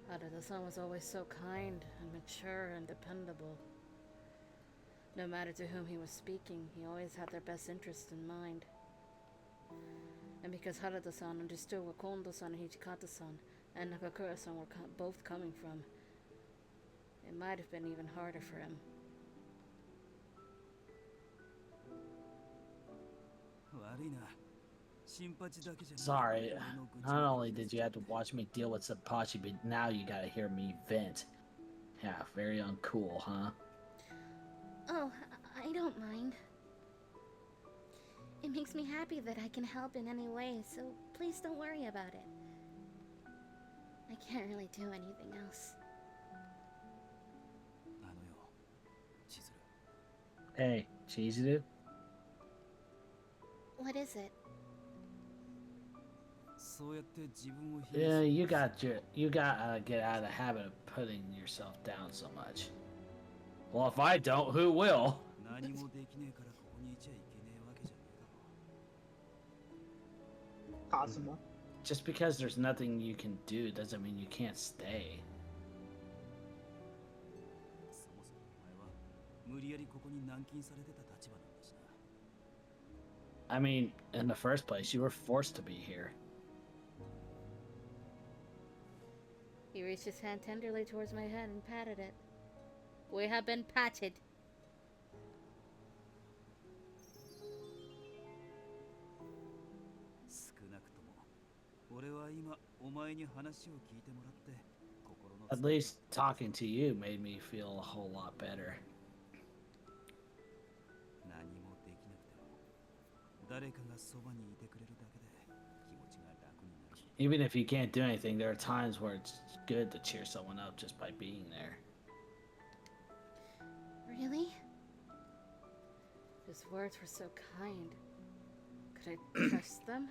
Harada-san was always so kind and mature and dependable. No matter to whom he was speaking, he always had their best interest in mind. And because Harada-san understood where Kondo-san and Hijikata-san and Nakakura-san were both coming from, it might have been even harder for him. Sorry, not only did you have to watch me deal with Senpachi, but now you gotta hear me vent. Yeah, very uncool, huh? Oh, I don't mind. It makes me happy that I can help in any way, so please don't worry about it. I can't really do anything else. Hey, Chizuru? What is it? Yeah, you gotta get out of the habit of putting yourself down so much. Well, if I don't, who will? Cosmo. Just because there's nothing you can do doesn't mean you can't stay. I mean, in the first place, you were forced to be here. He reached his hand tenderly towards my head and patted it. We have been patted. At least talking to you made me feel a whole lot better. Even if you can't do anything, there are times where it's good to cheer someone up just by being there. Really? His words were so kind. Could I trust them?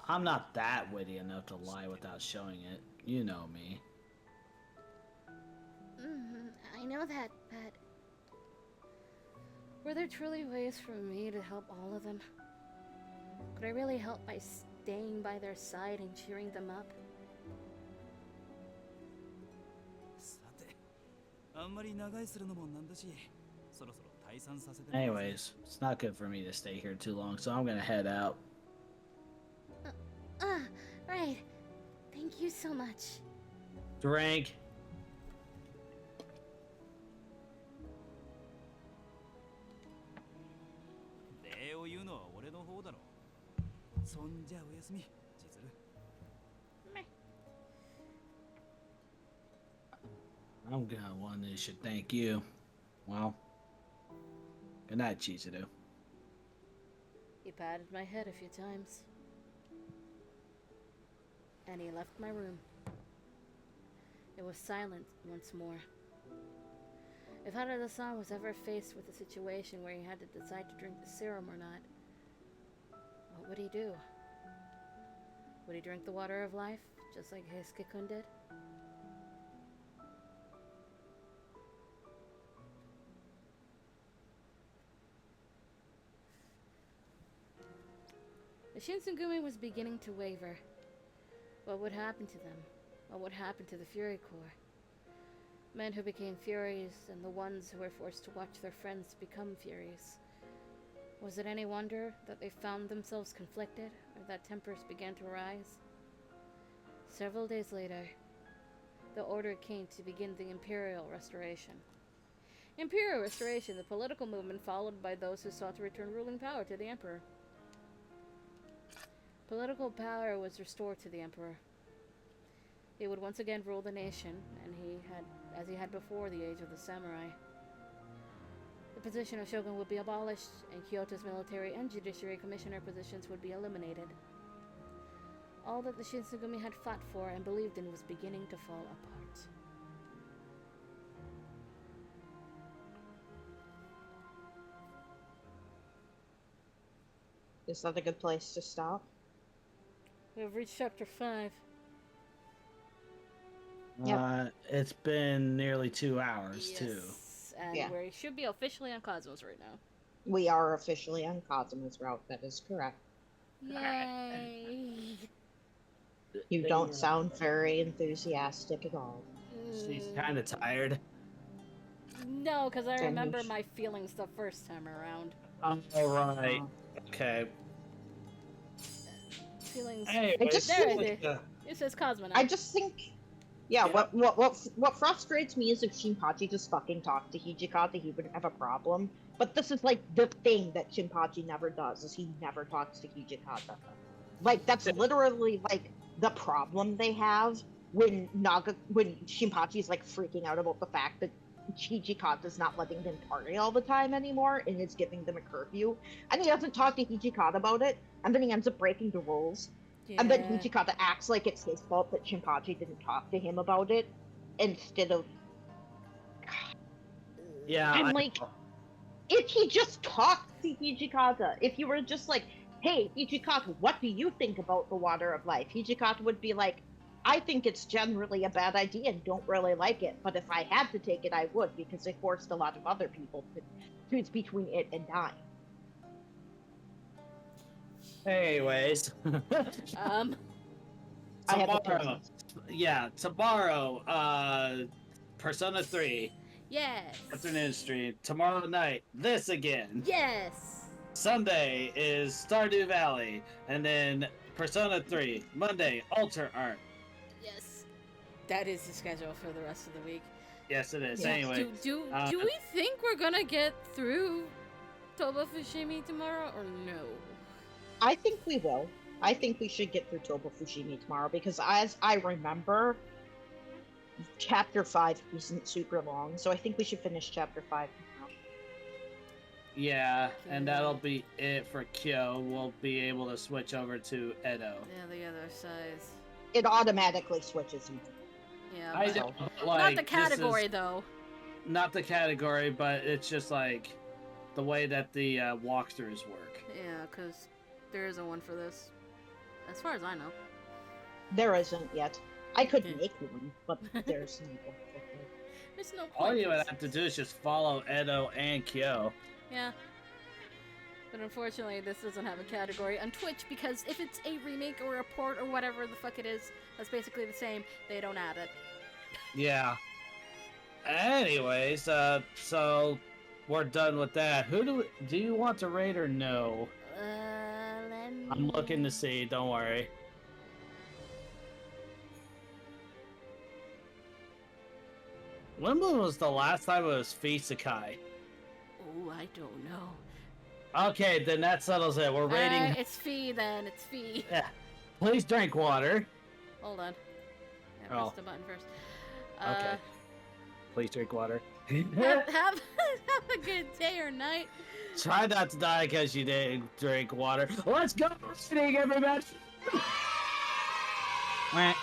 I'm not that witty enough to lie without showing it. You know me. know that, but Were there truly ways for me to help all of them? Could I really help by staying by their side and cheering them up? さて、あんまり長居するのもなんだし、そろそろ退散させて。 Anyways, it's not good for me to stay here too long, so I'm gonna head out. right. Thank you so much. Drink. 礼を言うのは俺の方だろ。そんじゃおやすみ、千鶴。I'm gonna one that should thank you. Well, good night, Chizuru. He patted my head a few times. And he left my room. It was silent once more. If Harada-san was ever faced with a situation where he had to decide to drink the serum or not, what would he do? Would he drink the water of life, just like Heisuke-kun did? The Shinsengumi was beginning to waver. What would happen to them? What would happen to the Fury Corps? Men who became Furies and the ones who were forced to watch their friends become Furies. Was it any wonder that they found themselves conflicted, or that tempers began to rise? Several days later, the order came to begin the Imperial Restoration. Imperial Restoration, the political movement followed by those who sought to return ruling power to the Emperor. Political power was restored to the Emperor. He would once again rule the nation, and as he had before the age of the samurai. The position of shogun would be abolished, and Kyoto's military and judiciary commissioner positions would be eliminated. All that the Shinsengumi had fought for and believed in was beginning to fall apart. Is that a good place to stop? We have reached chapter 5. Yep. It's been nearly 2 hours, too. And Yeah. we should be officially on Cosmos right now. We are officially on Cosmos route. That is correct. Yay! You don't sound very enthusiastic at all. She's kind of tired. No, because I Then you remember sh- my feelings the first time around. All right. Okay. Feelings. Hey, I just there think- it is. It says Cosmo now. I just think, yeah. What frustrates me is if Shinpachi just fucking talked to Hijikata, he wouldn't have a problem. But this is like the thing that Shinpachi never does, is he never talks to Hijikata. Like that's literally like the problem they have when Shinpachi's like freaking out about the fact that Hijikata's not letting them party all the time anymore and is giving them a curfew, and he doesn't talk to Hijikata about it, and then he ends up breaking the rules. And then Hijikata acts like it's his fault that Shinpachi didn't talk to him about it, instead of... Yeah. I'm like, if he just talked to Hijikata, if you were just like, hey, Hijikata, what do you think about the water of life? Hijikata would be like, I think it's generally a bad idea and don't really like it, but if I had to take it, I would, because it forced a lot of other people to choose between it and dying. Anyways. I have Tomorrow. Yeah, tomorrow, Persona 3. Yes. Afternoon stream. Tomorrow night, this again. Yes. Sunday is Stardew Valley. And then Persona 3. Monday, Alter Art. Yes. That is the schedule for the rest of the week. Yes, it is. Yes. Anyway. Do we think we're gonna get through Toba Fushimi tomorrow or no? I think we will. I think we should get through Toba Fushimi tomorrow, because as I remember, Chapter 5 isn't super long, so I think we should finish Chapter 5 tomorrow. Yeah, and that'll be it for Kyo. We'll be able to switch over to Edo. Yeah, the other size. It automatically switches you. Yeah. I but- know, not like, the this category is- though. Not the category, but it's just like the way that the walkthroughs work. Yeah, because there isn't one for this, as far as I know. There isn't yet. I could Yeah. make one, but there's no one. There's no point. All you would have to do is just follow Edo and Kyo. Yeah. But unfortunately, this doesn't have a category on Twitch because if it's a remake or a port or whatever the fuck it is, that's basically the same, they don't add it. Yeah. Anyways, so we're done with that. Do you want to rate or no? Let me... I'm looking to see, don't worry. When was the last time it was Fisakai? Oh, I don't know. Okay, then that settles it. We're rating. It's Fee then. It's Fee. Yeah. Please drink water. Hold on. I Oh. pressed the button first. Okay. Please drink water. Have a good day or night. Try not to die because you didn't drink water. Let's go, everybody! Wah.